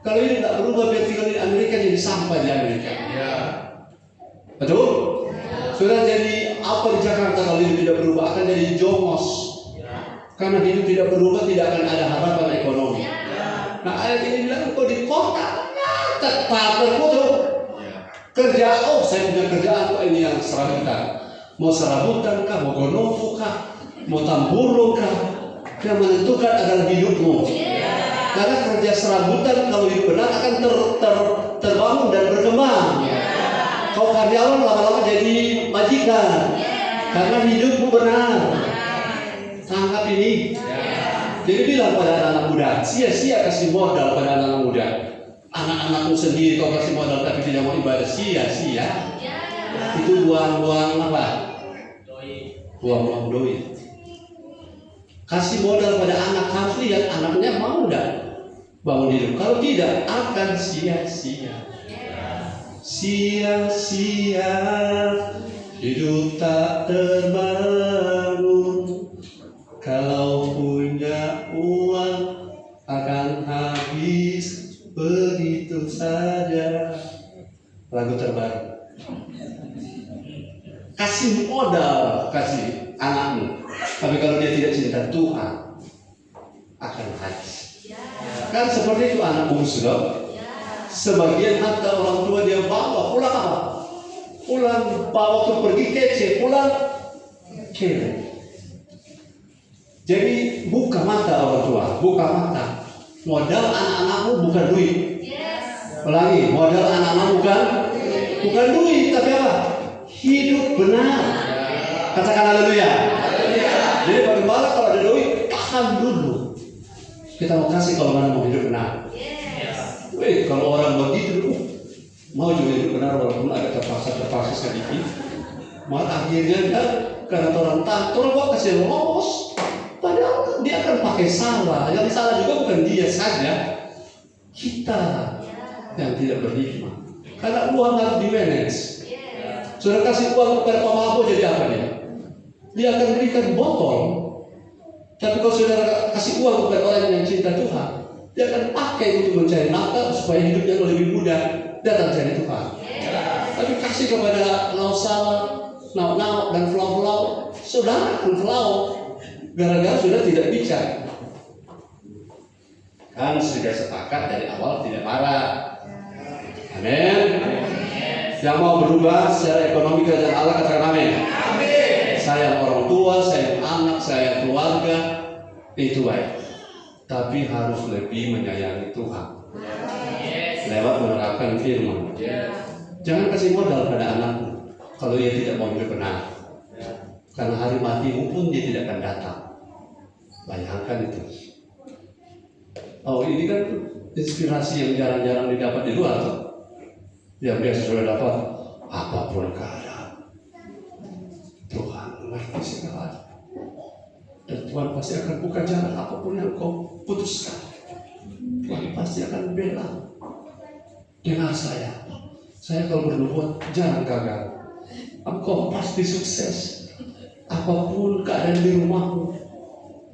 Kalau ini tidak berubah, biar tinggal di Amerika jadi sampah di Amerika. Betul? Sudah jadi apa di Jakarta kalau hidup tidak berubah, akan jadi jongos. Karena hidup tidak berubah, tidak akan ada harapan ekonomi. Nah ayat ini bilang, kok di kota tetap terkutuk. Kerja, saya punya kerjaan kok ini yang serabutan. Mau serabutan kah, mau gonovo kah, mau tamburo kah, yang menentukan adalah hidupmu. Karena kerja serabutan kalau hidup benar akan terbangun dan berkembang. Kau karyawan lama-lama jadi majikan. Karena hidupmu benar. Tangkap ini. Jadi bilang pada anak-anak muda, sia-sia kasih modal pada anak-anak muda. Anak-anakmu sendiri kau kasih modal tapi tidak mau ibadah, sia-sia. Itu buang-buang apa? Buang-buang doi. Kasih modal pada anak, harus lihat anaknya mau enggak bangun hidup. Kalau tidak akan sia-sia. Sia-sia Hidup tak terbangun kalau punya uang, akan habis begitu saja. Lagu terbaru. Kasih modal, kasih anakmu, tapi kalau dia tidak cinta Tuhan, akan habis. Kan seperti itu anak bungsu loh. Sebagian harta orang tua dia bawa pulang apa? Pulang bawa waktu pergi kece, pulang kere. Jadi buka mata orang tua, buka mata. Modal anak-anakmu bukan duit. Ulangi, modal anak-anak bukan duit, tapi apa? Hidup benar. Katakan haleluya. Jadi bagaimana kalau ada duit, tahan dulu. Kita mau kasih kalau mana mau hidup benar. Kalau orang begitu, mau juga hidup benar walaupun ada terpaksa sedikit. Malah akhirnya kan karena orang takut, orang kasih lolos. Padahal dia akan pakai salah. Yang salah juga bukan dia saja, kita yang tidak berhikmah. Karena uang harus di-manage. Saudara kasih uang kepada pemabuk jadi apa dia? Dia akan berikan botol. Tapi kalau saudara kasih uang kepada orang yang cinta Tuhan, dia akan pakai untuk mencari nafkah supaya hidupnya lebih mudah datang cari Tuhan. Tapi kasih kepada lausala, nauk-nauk dan pulau-pulau, saudara akan pulau. Gara-gara sudah tidak bicara. Kan sudah sepakat dari awal tidak marah. Amin. Yang mau berubah secara ekonomi kerajaan Allah, katakan amin. Sayang orang tua, sayang anak, sayang keluarga, itu baik. Tapi harus lebih menyayangi Tuhan. Lewat menerapkan firman. Jangan kasih modal pada anakmu kalau ia tidak mau hidup benar. Karena hari matimu pun dia tidak akan datang. Bayangkan itu. Oh, ini kan inspirasi yang jarang-jarang didapat di luar tuh. Yang biasa sudah dapat apapun keadaan, Tuhan mengerti segalanya. Dan Tuhan pasti akan buka jalan apapun yang kau putuskan. Tuhan pasti akan bela. Dengar saya kalau bernubuat jangan gagal. Engkau pasti sukses. Apapun keadaan di rumahmu,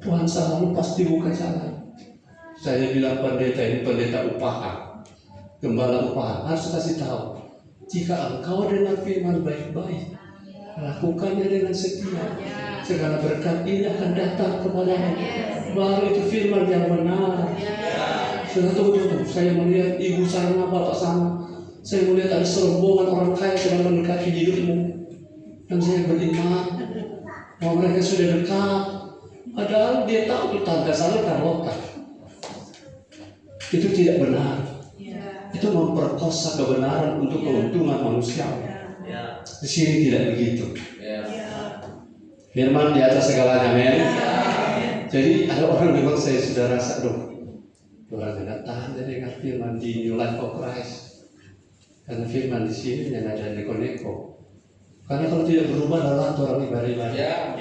Tuhan selalu pasti buka jalan. Saya bilang pendeta ini pendeta upahan, gembala upahan, harus kasih tahu. Jika engkau dengar firman baik-baik, lakukannya dengan setia, segala berkat ini akan datang kepadamu. Baru itu firman yang benar. Sudah tunggu. Saya melihat ibu sana, bapak sana. Saya melihat ada serombongan orang kaya sedang mendekati hidupmu, dan saya beriman bahwa mereka sudah dekat. Padahal dia tahu itu tanda sana Carlota. Itu tidak benar. Itu memperkosa kebenaran untuk keuntungan manusia. Di sini tidak begitu. Firman di atas segalanya, amin. Jadi ada orang memang saya sudah rasa orang tidak tahan dari dengar firman di New Life of Christ. Karena firman di sini yang ada neko-neko. Karena kalau tidak berubah adalah orang ibadah-ibadah.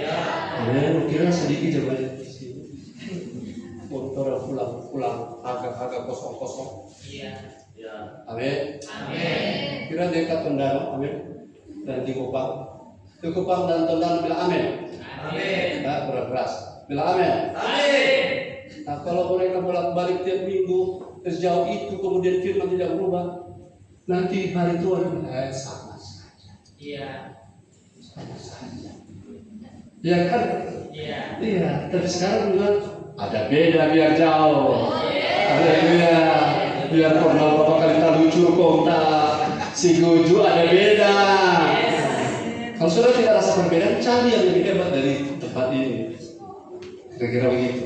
Amin. Kira sedikit coba di sini. Motor pulang agak kosong. Amin. Kira dekat Tondano, amin. Dan di Kupang. Di Kupang dan Tondano bilang amin. Nah, keras. Bilang amin. Nah, kalau mereka bolak-balik tiap minggu sejauh itu kemudian firman tidak berubah, nanti hari Tuhan sama saja. Sama saja. Ya kan? Iya. Tapi sekarang bilang ada beda biar jauh. Haleluya. Biar pernah beberapa kali tak lucu kontak si Guju ada beda. Kalau saudara tidak rasa perbedaan, cari yang lebih hebat dari tempat ini. Kira-kira begitu.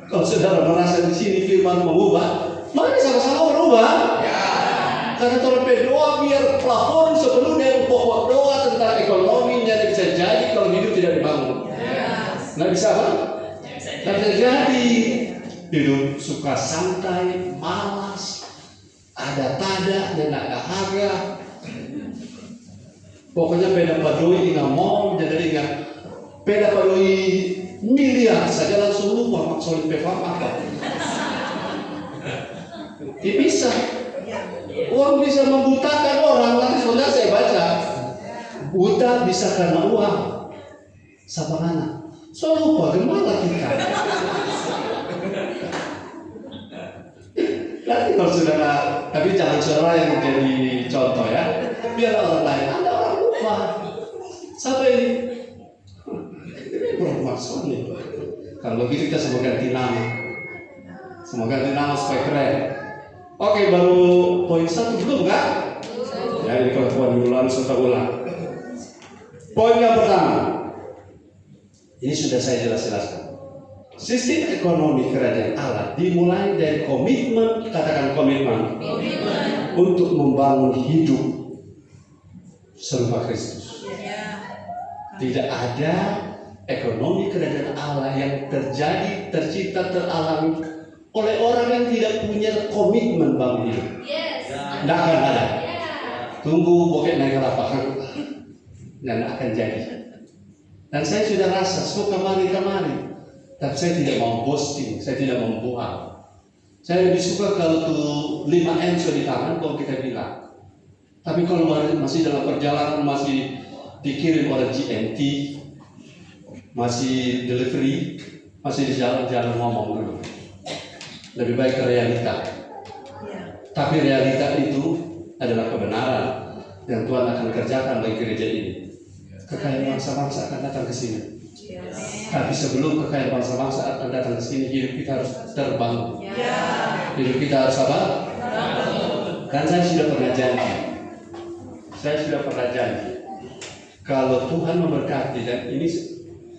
Kalau saudara merasa di sini firman mengubah, mari sama-sama berubah. Karena kalau berdoa biar plafon sepenuhnya pokok doa tentang ekonominya bisa jadi kalau hidup tidak dibangun. Nggak bisa apa? Nggak bisa jadi. Hidup suka santai, malas, ada tada dan ada harga. Pokoknya beda padoi nggak mau jadi ingat beda padoi miliar saja langsung lupa maksudnya pevam apa? Dia bisa. Uang bisa membutakan orang. Nanti saudara saya baca Uta bisa karena uang. Sabangana. So lupa gimana kita. Nanti kalau saudara, tapi jangan saudara yang menjadi contoh ya. Biar orang lain, ada orang lupa. Siapa ini? Ini kurang maksud nih. Kalau begitu kita semua ganti nama. Semua ganti nama supaya keren. Oke, baru poin 1 belum kan? Ya, ini kalau poin ulang, serta ulang. Poin yang pertama, ini sudah saya jelaskan. Sistem ekonomi kerajaan Allah dimulai dari komitmen, katakan komitmen, untuk membangun hidup serupa Kristus. Tidak ada ekonomi kerajaan Allah yang tercipta, teralami oleh orang yang tidak punya komitmen bangun hidup. Tidak akan ada. Tunggu bokeh naik ke lapangan dan akan jadi. Dan saya sudah rasa suka kemari, tapi saya tidak mau boasting, saya tidak mau buang. Saya lebih suka kalau tuh 5M sudah di tangan kalau kita bilang. Tapi kalau masih dalam perjalanan, masih dikirim oleh GNT, masih delivery, masih di jalan-jalan ngomong dulu. Lebih baik ke realita. Tapi realita itu adalah kebenaran yang Tuhan akan kerjakan bagi gereja ini. Kekayaan bangsa-bangsa akan datang ke sini. Tapi sebelum kekayaan bangsa-bangsa akan datang ke sini, hidup kita harus terbangun. Hidup kita harus apa? Dan saya sudah pernah janji. Kalau Tuhan memberkati, dan ini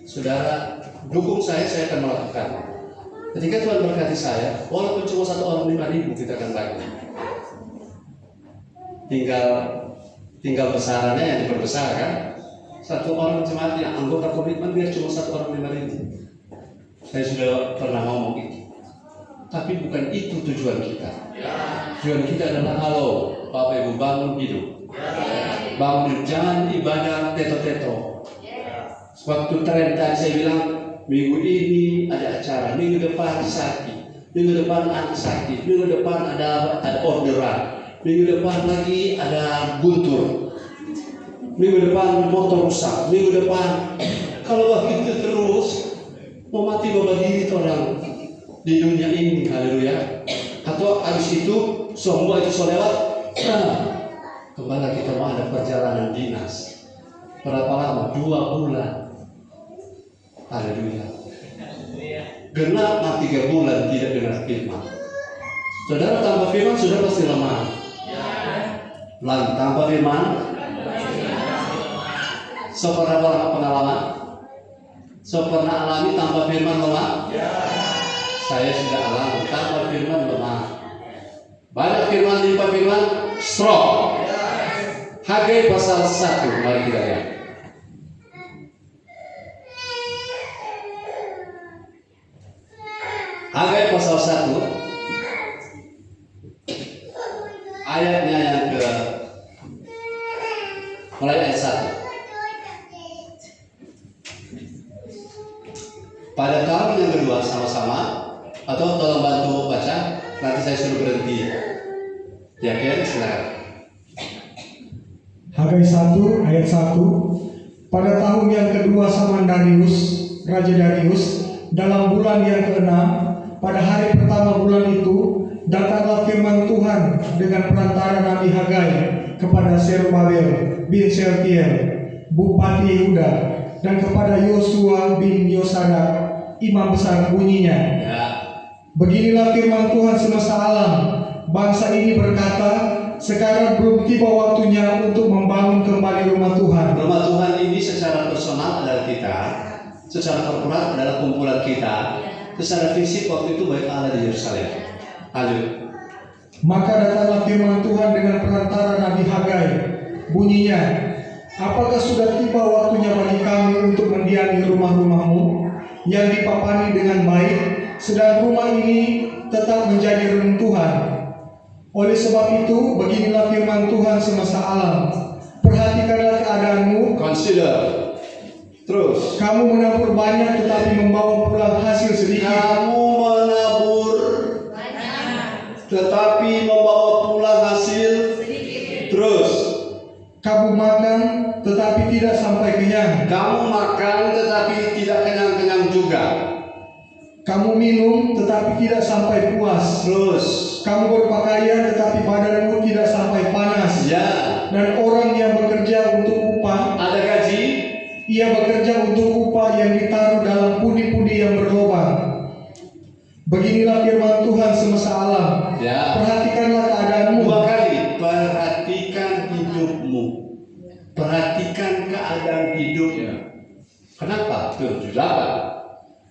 saudara dukung saya akan melakukan. Ketika Tuhan berkati saya, walaupun cuma 1 orang 5.000 kita akan bagi. Tinggal besarannya yang diperbesar kan? 1 orang jemaat yang anggota komitmen biar cuma 1 orang 5.000. Saya sudah pernah ngomong itu. Tapi bukan itu tujuan kita. Tujuan kita adalah halo, Bapak Ibu bangun hidup. Bangun hidup, jangan ibadah teto-teto. Waktu tren tadi saya bilang, minggu ini ada acara, minggu depan sakit, minggu depan anak sakit, minggu depan ada orderan, minggu depan lagi ada guntur, minggu depan motor rusak, minggu depan. Kalau begitu terus, mau mati bawa diri orang di dunia ini, haleluya. Atau habis itu semua itu lewat, kembali kita mau ada perjalanan dinas. Berapa lama? 2 bulan. Haleluya. Genap 3 bulan tidak dengar firman. Saudara tanpa firman sudah pasti lemah. Lagi tanpa firman. So pernah pengalaman? So pernah alami tanpa firman lemah? Saya sudah alami tanpa firman lemah. Banyak firman, tanpa firman strong. Hagai pasal 1, mari kita lihat. Hagai pasal 1 ayatnya yang ke mulai ayat 1. Pada tahun yang kedua sama-sama, atau tolong bantu baca, nanti saya suruh berhenti. Ya kan, silakan. Hagai 1 ayat 1. Pada tahun yang kedua zaman Darius, Raja Darius, dalam bulan yang ke-6, pada hari pertama bulan itu, datanglah firman Tuhan dengan perantara Nabi Hagai kepada Zerubabel bin Shealtiel, Bupati Yehuda, dan kepada Yosua bin Yosadak, imam besar, bunyinya. Beginilah firman Tuhan semesta alam. Bangsa ini berkata, sekarang belum tiba waktunya untuk membangun kembali rumah Tuhan. Rumah Tuhan ini secara personal adalah kita, secara korporat adalah kumpulan kita. Secara fisik waktu itu baik Allah di Yerusalem. Lanjut. Maka datanglah firman Tuhan dengan perantara Nabi Hagai. Bunyinya, apakah sudah tiba waktunya bagi kami untuk mendiami rumah-rumahmu yang dipapani dengan baik, sedang rumah ini tetap menjadi reruntuhan. Oleh sebab itu, beginilah firman Tuhan semesta alam. Perhatikanlah keadaanmu. Consider. Terus. Kamu menabur banyak tetapi membawa pulang hasil sedikit. Kamu menabur tetapi membawa pulang hasil sedikit. Terus. Kamu makan tetapi sampai puas. Terus, Kamu berpakaian tetapi badanmu tidak sampai panas. ya, Dan orang yang bekerja untuk upah, ada gaji. ia bekerja untuk upah yang ditaruh dalam pundi-pundi yang berlubang. Beginilah firman Tuhan semesta alam. Ya. Perhatikanlah keadaanmu. Dua kali, perhatikan hidupmu. Perhatikan keadaan hidupnya. Kenapa? Tuh, 8.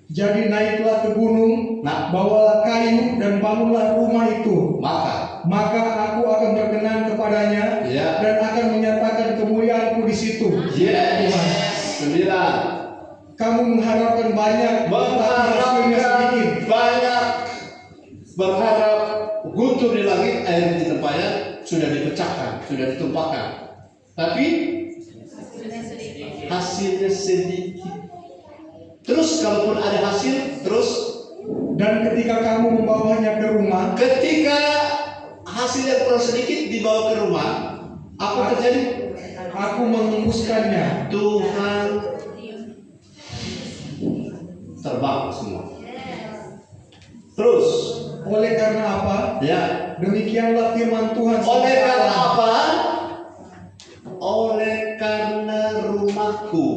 Jadi naiklah ke gunung, Nah. bawalah kayu dan bangunlah rumah itu. Maka, Aku akan berkenan kepadanya ya, dan akan menyatakan kemuliaanku di situ. yes. Tuhan, 9. kamu mengharapkan banyak, tetapi hasilnya sedikit. Banyak, berharap guntur di langit, air di tempatnya sudah dipecahkan, sudah ditumpahkan. Tapi hasilnya sedikit. Terus kalaupun ada hasil, terus Dan ketika kamu membawanya ke rumah, ketika hasil yang kurang sedikit dibawa ke rumah, apa terjadi? aku mengembuskannya. Tuhan terbang semua. Terus, Oleh karena apa? ya. Demikianlah firman Tuhan. Oleh semesta karena alam. apa? Oleh karena rumahku,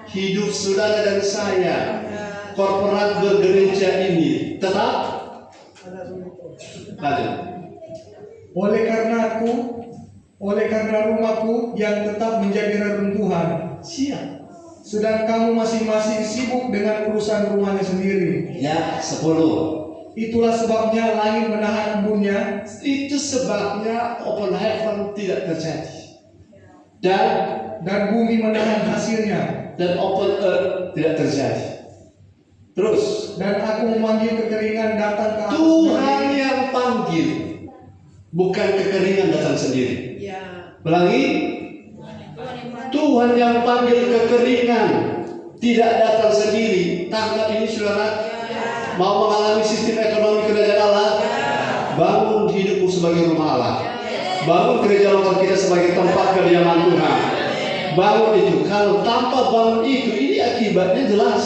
hidup saudara dan saya, korporat bergereja ini tetap lanjut. Oleh karena rumahku yang tetap menjadi reruntuhan. Siap. Sedang kamu masing-masing sibuk dengan urusan rumahnya sendiri. Ya, 10. Itulah sebabnya langit menahan embunnya, Itu sebabnya open heaven tidak terjadi. Dan bumi menahan hasilnya. open earth tidak terjadi. Terus, Dan aku memanggil kekeringan datang ke atas Tuhan bumi. yang panggil, bukan kekeringan datang sendiri. Ulangi, Tuhan yang panggil kekeringan, tidak datang sendiri. Tangkap ini saudara. Mau mengalami sistem ekonomi kerajaan Allah, bangun hidupmu sebagai rumah Allah. Bangun gereja lokal kita sebagai tempat kediaman Tuhan. Bangun itu. Kalau tanpa bangun itu, ini akibatnya jelas.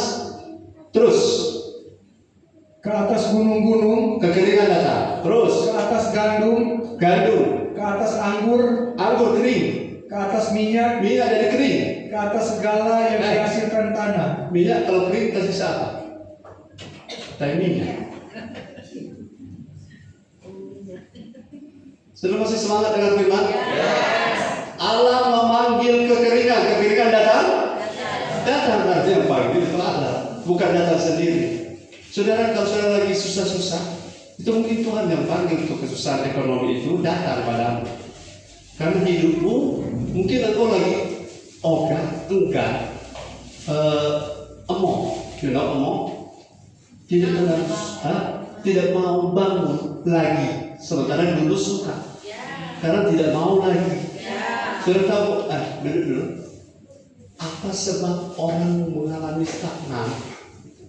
Terus, Ke atas gunung-gunung, kekeringan datang. Terus, ke atas gandum, gandum, ke atas anggur, anggur kering, ke atas minyak, minyak jadi kering. ke atas segala yang dihasilkan tanah. Minyak kalau kering tersisa apa? Tai minyak. Sudah masih semangat dengan firman? Allah memanggil kekeringan. Kekeringan datang? Datang berarti yang panggil itu Allah, bukan datang sendiri. Saudara, kalau saudara lagi susah-susah, itu mungkin Tuhan yang panggil untuk kesusahan ekonomi itu datang padamu. Karena hidupmu mungkin engkau lagi ogah, enggan, emok, tidak mau bangun lagi. Sementara dulu suka, karena tidak mau lagi. Saudara tahu? Dulu. Apa sebab orang mengalami stagnan?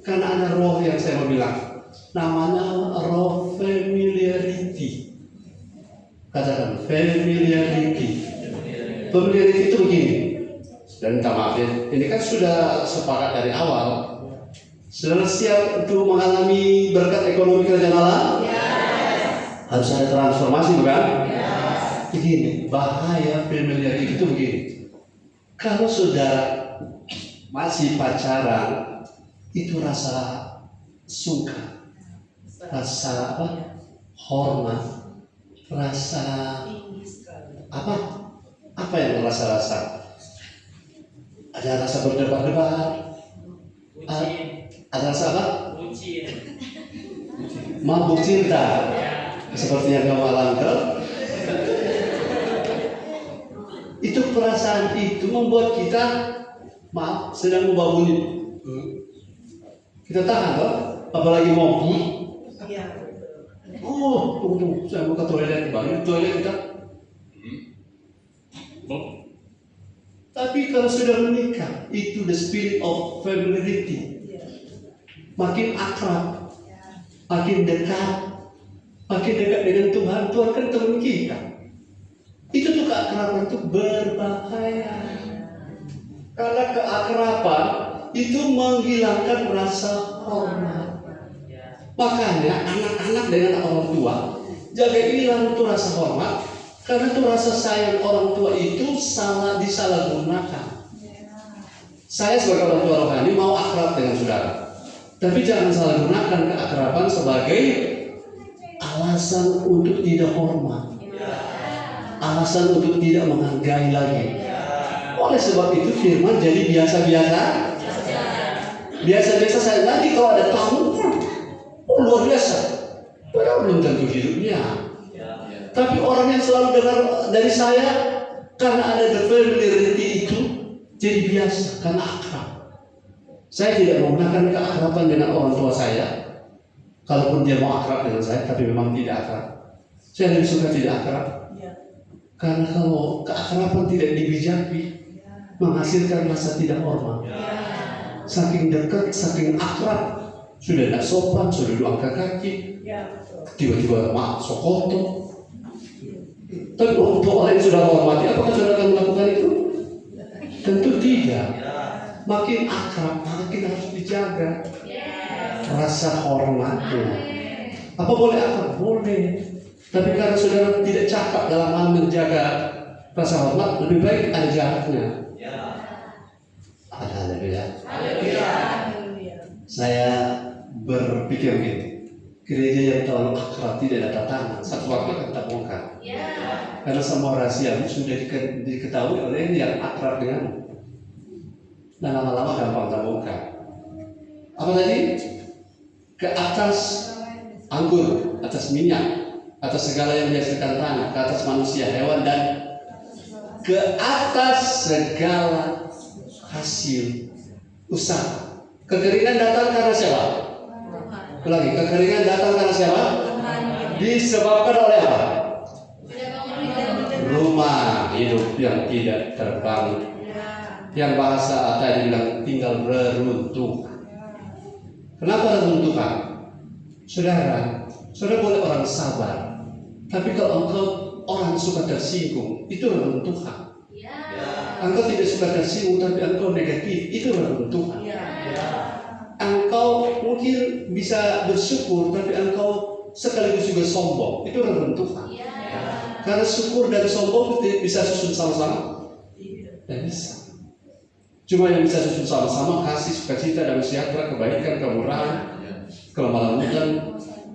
Karena ada roh yang saya mau bilang, namanya roh familiarity. Katakan familiarity. Familiarity itu begini. Dan minta maaf ya, ini kan sudah sepakat dari awal. Saudara siap untuk mengalami berkat ekonomi kerajaan Allah? Harus ada transformasi, bukan? Begini, bahaya familiarity itu begini. Kalau saudara masih pacaran, itu rasa suka, rasa hormat, rasa apa yang rasa-rasa? Ada rasa berdebar-debar, ada rasa apa? Mabuk cinta, seperti yang kamu alami. Itu perasaan itu membuat kita sedang membawa bunyi. Kita tahan toh, apalagi mau bunyi. Tunggu, saya buka toilet, bangun toilet kita. Tapi kalau sudah menikah, itu the spirit of familiarity. Makin akrab, makin dekat dengan Tuhan. Tuhan kan teman kita. Itu tuh keakraban itu berbahaya. Karena keakraban itu menghilangkan rasa hormat. Makanya anak-anak dengan orang tua jaga inilah itu rasa hormat, karena itu rasa sayang orang tua itu disalahgunakan. Saya sebagai orang tua rohani mau akrab dengan saudara, tapi jangan salah gunakan keakraban sebagai alasan untuk tidak hormat, alasan untuk tidak menghargai lagi. Oleh sebab itu firman jadi biasa-biasa saya. Nanti kalau ada tamu, luar biasa, padahal belum tentu hidupnya. Tapi orang yang selalu dengar dari saya, karena ada the familiarity itu, jadi biasa karena akrab. Saya tidak menggunakan keakraban dengan orang tua saya, kalaupun dia mau akrab dengan saya, tapi memang tidak akrab. Saya lebih suka tidak akrab, karena kalau keakraban tidak dibijaki, menghasilkan rasa tidak hormat. Saking dekat, saking akrab, sudah tidak sopan, sudah angkat kaki, tiba-tiba maaf sokoto. Tapi untuk orang yang sudah menghormati, apakah saudara akan melakukan itu? Tentu tidak. Makin akrab, makin harus dijaga rasa hormatnya. Apa boleh akrab? Boleh. Tapi karena saudara tidak cakap dalam hal menjaga rasa hormat, lebih baik ada jaraknya. Haleluya. Saya berpikir begini, gereja yang terlalu akrab tidak ada tantangan, satu waktu akan terbongkar. Karena semua rahasia sudah diketahui oleh yang akrab denganmu, dan lama-lama gampang terbongkar. Apa tadi? Ke atas anggur, atas minyak, atas segala yang dihasilkan tanah, ke atas manusia, hewan, dan ke atas segala hasil usaha. Kekeringan datang karena siapa? Ulangi, kekeringan datang karena siapa? Disebabkan oleh apa? Rumah hidup yang tidak terbangun, yang bahasa tadi bilang tinggal beruntung. Kenapa runtuhan? Saudara boleh orang sabar, tapi kalau engkau orang suka tersinggung, itu runtuhan. Engkau tidak suka tersinggung, tapi engkau negatif, itu runtuhan. Engkau mungkin bisa bersyukur, tapi engkau sekaligus juga sombong, itu runtuhan. Karena syukur dan sombong bisa susun sama-sama? Tidak bisa. Cuma yang bisa susun sama-sama kasih, sukacita, dan sejahtera, kebaikan, kemurahan, kelemah lembutan,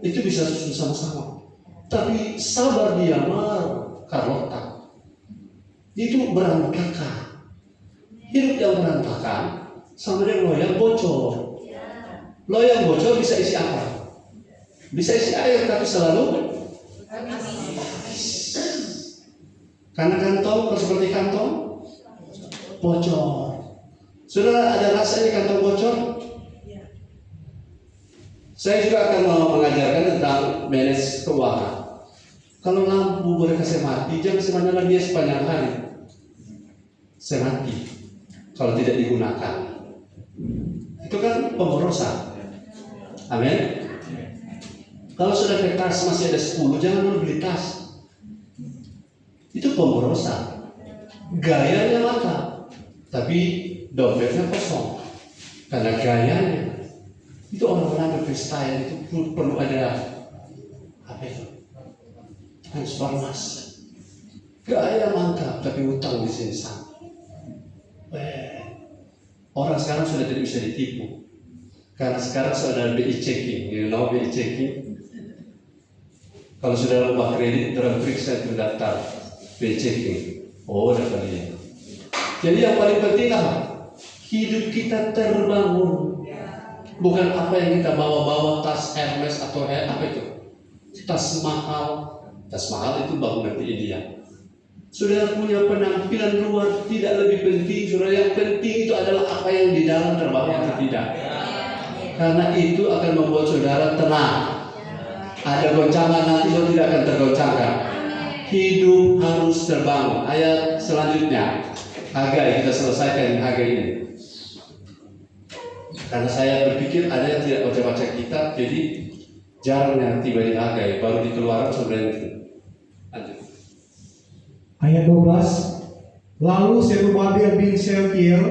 itu bisa susun sama-sama. Tapi sabar dia Carlota itu berantakan. Hidup yang berantakan sama dengan loyang bocor. Loyang bocor bisa isi apa? Bisa isi air, tapi selalu karena kantong seperti kantong bocor. Saudara ada rasanya kantong bocor? Saya juga akan mengajarkan tentang manage keuangan. Kalau lampu boleh kasih mati, jangan sebenarnya dia sepanjang hari. Saya mati kalau tidak digunakan. Itu kan pemborosan. Amin. Kalau sudah ke tas masih ada 10, jangan dulu beli tas. Itu pemborosan. Gayanya mantap, tapi dompetnya kosong. Karena gayanya. Itu orang-orang berpesta itu perlu ada apa itu? Transformasi. Gaya mantap, tapi utang di sini sama. Orang sekarang sudah tidak bisa ditipu. Karena sekarang sudah ada BI checking, BI checking. Kalau sudah lupa kredit, terperiksa itu daftar BI checking. Oh, dapat dia. Jadi yang paling penting apa? Hidup kita terbangun. Bukan apa yang kita bawa-bawa tas Hermes atau apa itu. Tas mahal. Tas mahal itu bangunan di India. Saudara punya penampilan luar tidak lebih penting. Saudara, yang penting itu adalah apa yang di dalam terbangun atau tidak. Karena itu akan membuat saudara tenang. Ada goncangan nanti saudara tidak akan tergoncangkan. Hidup harus terbangun. Ayat selanjutnya Hagai, kita selesaikan Hagai ini. Karena saya berpikir ada yang tidak baca-baca kitab, jadi jarang yang tiba di Hagai, baru di Keluaran sebenarnya. Ayat 12. Lalu Zerubabel bin Shealtiel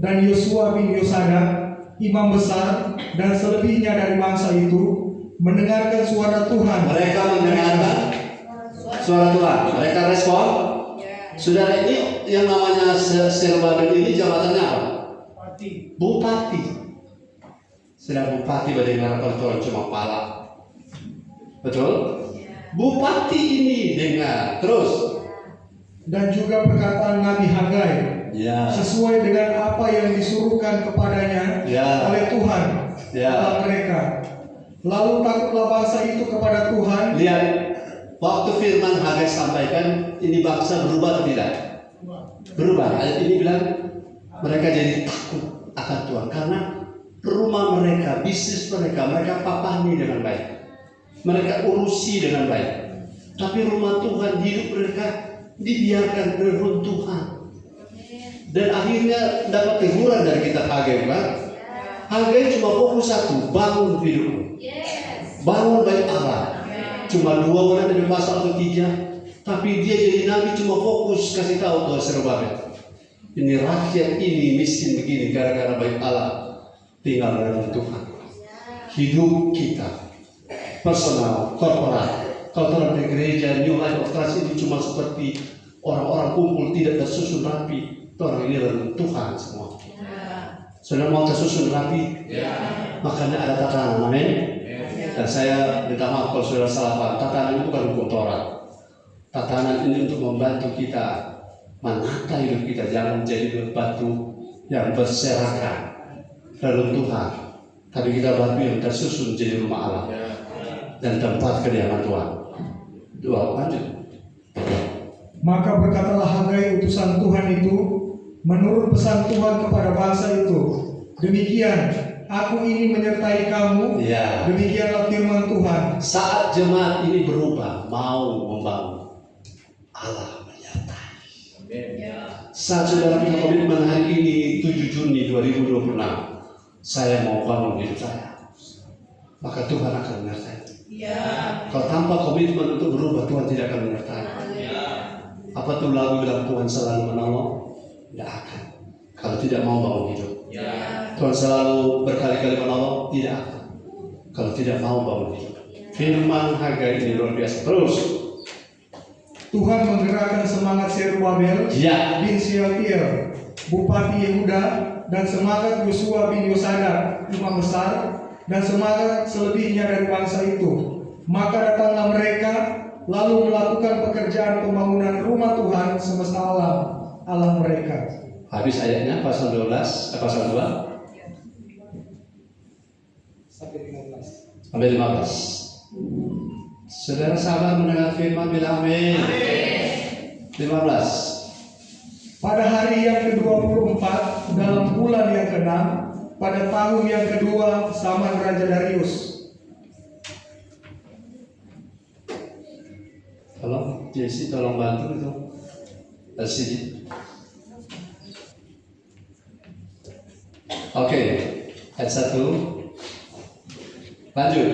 dan Yosua bin Yosadak, imam besar, dan selebihnya dari bangsa itu mendengarkan suara Tuhan. Mereka mendengarkan suara Tuhan. Mereka respon. Saudara, ini yang namanya Zerubbabel ini jabatannya apa? Bupati. Sedang bupati mendengar peraturan cuma pala. Betul? Bupati ini dengar. Terus. Dan juga perkataan Nabi Hagai. Ya. Sesuai dengan apa yang disuruhkan kepadanya oleh Tuhan dalam mereka. Lalu takutlah bangsa itu kepada Tuhan. Lihat, waktu firman Hagai sampaikan, ini bangsa berubah atau tidak? Berubah. Ayat ini bilang mereka jadi takut akan Tuhan karena rumah mereka, bisnis mereka papahni dengan baik, mereka urusi dengan baik. Tapi rumah Tuhan, hidup mereka dibiarkan beruntuhan. Dan akhirnya dapat teguran dari kitab Hagai, bukan? Hagai cuma fokus satu, bangun hidupmu, bangun baik Allah. Cuma 2 orang dari pasal atau 3, tapi dia jadi nabi cuma fokus kasih tahu ke Zerubbabel, ini rakyat ini miskin begini gara-gara baik Allah tinggal dalam Tuhan. Hidup kita personal, korporat, kalau di gereja New Life of Trust ini cuma seperti orang-orang kumpul tidak tersusun rapi. Orang ini dalam Tuhan semua. Sudah mau tersusun rapi, makanya ada tatanan, amin. Dan saya minta maaf kalau saudara salah paham. Tatanan itu bukan hukum Taurat. Tatanan ini untuk membantu kita menata hidup kita, jangan menjadi batu yang berserakan dalam Tuhan. Tapi kita batu yang tersusun jadi rumah Allah dan tempat kediaman Tuhan. Lanjut. Maka berkatalah Hagai utusan Tuhan itu menurut pesan Tuhan kepada bangsa itu, demikian aku ini menyertai kamu. Demikianlah firman Tuhan. Saat jemaat ini berubah, mau membangun, Allah menyertai. Saat saudara punya komitmen hari ini 7 Juni 2026, saya mau bangun hidup saya, maka Tuhan akan menyertai. Kalau tanpa komitmen untuk berubah, Tuhan tidak akan menyertai. Apa tuh lagu bilang Tuhan selalu menolong? Tidak akan. Kalau tidak mau bangun hidup. Tuhan selalu berkali-kali menolong? Tidak akan. Kalau tidak mau bangun hidup. Firman Hagai ini luar biasa. Terus Tuhan menggerakkan semangat Zerubbabel bin Shealtiel, Bupati Yehuda, dan semangat Yosua bin Yosadak, imam besar, dan semangat selebihnya dari bangsa itu. Maka datanglah mereka lalu melakukan pekerjaan pembangunan rumah Tuhan semesta alam, Allah mereka. Habis ayatnya pasal 12, pasal 2 sampai 15. Saudara sabar mendengar firman, bilang amin. 15. Pada hari yang ke-24 dalam bulan yang ke-6 pada tahun yang kedua zaman Raja Darius. Tolong Jesse, tolong bantu itu. Sini. Oke, ayat 1. Lanjut.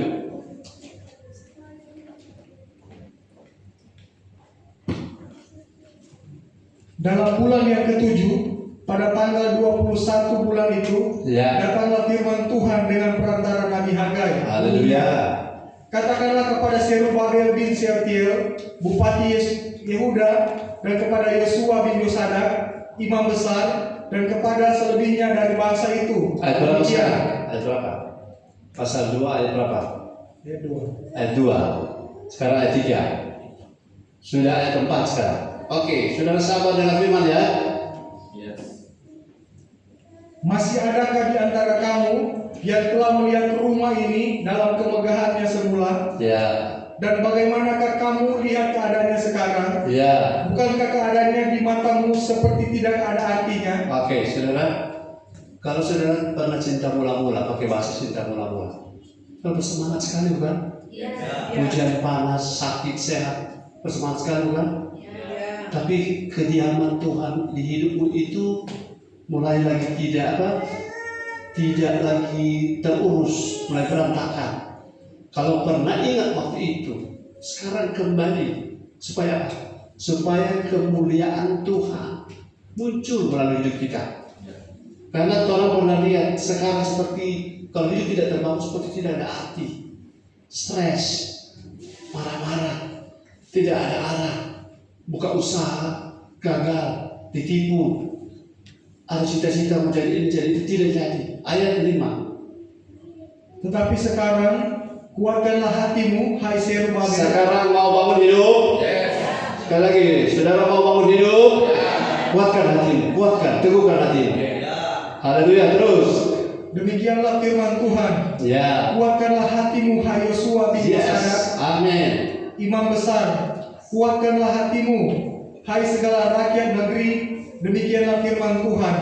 Dalam bulan yang ke-7 pada tanggal 21 bulan itu datanglah firman Tuhan dengan perantara Nabi Hagai. Haleluya. Katakanlah kepada Zerubbabel bin Shealtiel, Bupati Yehuda, dan kepada Yosua bin Yosadak, imam besar, dan kepada selebihnya dari bangsa itu. Ayat berapa sekarang? Ayat berapa? Pasal 2 ayat berapa? Ayat 2. Ayat 2. Sekarang ayat 3. Sudah ayat 4 sekarang. Oke, saudara sabar dengan firman ya. Masih adakah di antara kamu yang telah melihat rumah ini dalam kemegahannya semula? Dan bagaimanakah kamu lihat keadaannya sekarang? Bukankah keadaannya di matamu seperti tidak ada artinya? Oke, saudara, kalau saudara pernah cinta mula-mula, pakai bahasa cinta mula-mula, kan bersemangat sekali bukan? Hujan panas, sakit, sehat, bersemangat sekali bukan? Tapi kediaman Tuhan di hidupmu itu mulai lagi tidak lagi terurus, mulai berantakan. Kalau pernah ingat waktu itu, sekarang kembali. Supaya apa? Supaya kemuliaan Tuhan muncul melalui hidup kita. Karena orang pernah lihat sekarang seperti kalau hidup tidak terbangun, seperti tidak ada arti. stres, marah-marah, tidak ada arah, buka usaha, gagal, ditipu, ada cita-cita menjadi ini, jadi itu tidak jadi. Ayat 5. Tetapi sekarang kuatkanlah hatimu, hai Zerubabel. Sekarang mau bangun hidup. Sekali lagi, saudara mau bangun hidup, kuatkan hatimu, kuatkan, teguhkan hatimu. Haleluya. Terus. Demikianlah firman Tuhan. Ya. Kuatkanlah hatimu, hai Yosua bin Yosadak. Yes. Amin. Imam besar, kuatkanlah hatimu, hai segala rakyat negeri. Demikianlah firman Tuhan.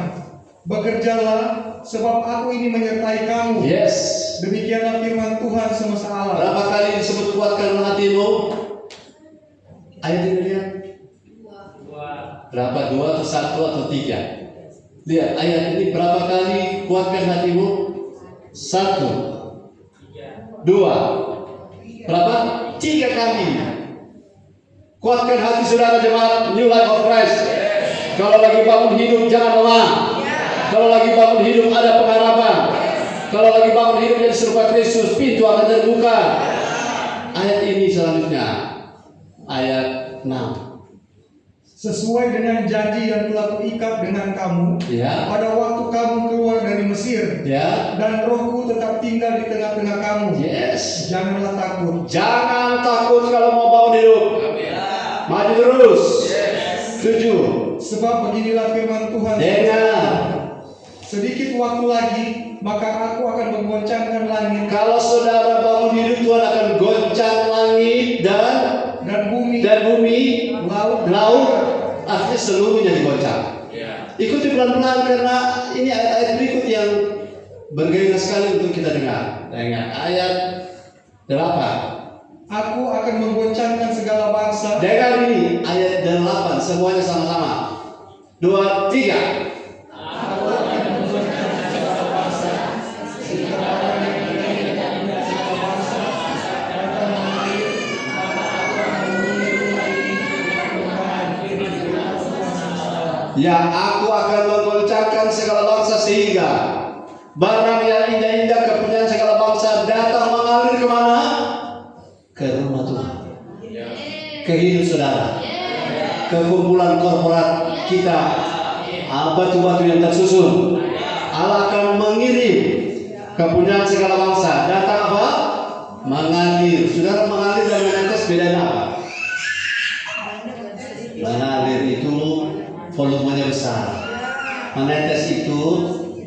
Bekerjalah, sebab aku ini menyertai kamu. Yes. Demikianlah firman Tuhan semesta alam. Berapa kali disebut kuatkan hatimu? Ayat ini lihat. Berapa? 2 atau 1 atau 3? Lihat ayat ini berapa kali kuatkan hatimu? 1, 2, berapa? 3 kali. Kuatkan hati saudara jemaat New Life of Christ. Kalau lagi bangun hidup jangan lemah. Kalau lagi bangun hidup ada pengharapan. Kalau lagi bangun hidup jadi serupa Kristus, pintu akan terbuka. Ayat ini selanjutnya, ayat 6. Sesuai dengan janji yang telah kuikat dengan kamu, Ya. pada waktu kamu keluar dari Mesir, Ya. dan rohku tetap tinggal di tengah-tengah kamu. Yes. Janganlah takut. Jangan takut kalau mau bangun hidup. Maju terus. 7. Sebab beginilah firman Tuhan. Dengar. Sedikit waktu lagi, maka aku akan menggoncangkan langit Kalau saudara bangun hidup, Tuhan akan goncang langit dan bumi, laut, artinya seluruhnya digoncang. Ikuti pelan-pelan karena ini ayat-ayat berikut yang bergairah sekali untuk kita dengar. Dengar ayat 8. Aku akan menggoncangkan segala bangsa. Dengar ini ayat 8, semuanya sama-sama. 2, 3. Aku akan menggoncangkan segala bangsa. Segala orang yang berani dan tidak segala bangsa datang mengalir, maka aku akan memilih rumah ini dengan kemudahan firman Tuhan semesta. Ya, aku akan menggoncangkan segala bangsa sehingga barang yang indah-indah kepunyaan segala bangsa datang mengalir kemana? Ke rumah Tuhan, ke hidup saudara, ke kumpulan korporat kita, batu-batu yang tersusun. Allah akan mengirim kepunyaan segala bangsa datang apa? Mengalir. Saudara, mengalir dan menetes bedanya apa? Mengalir itu volumenya besar, menetes itu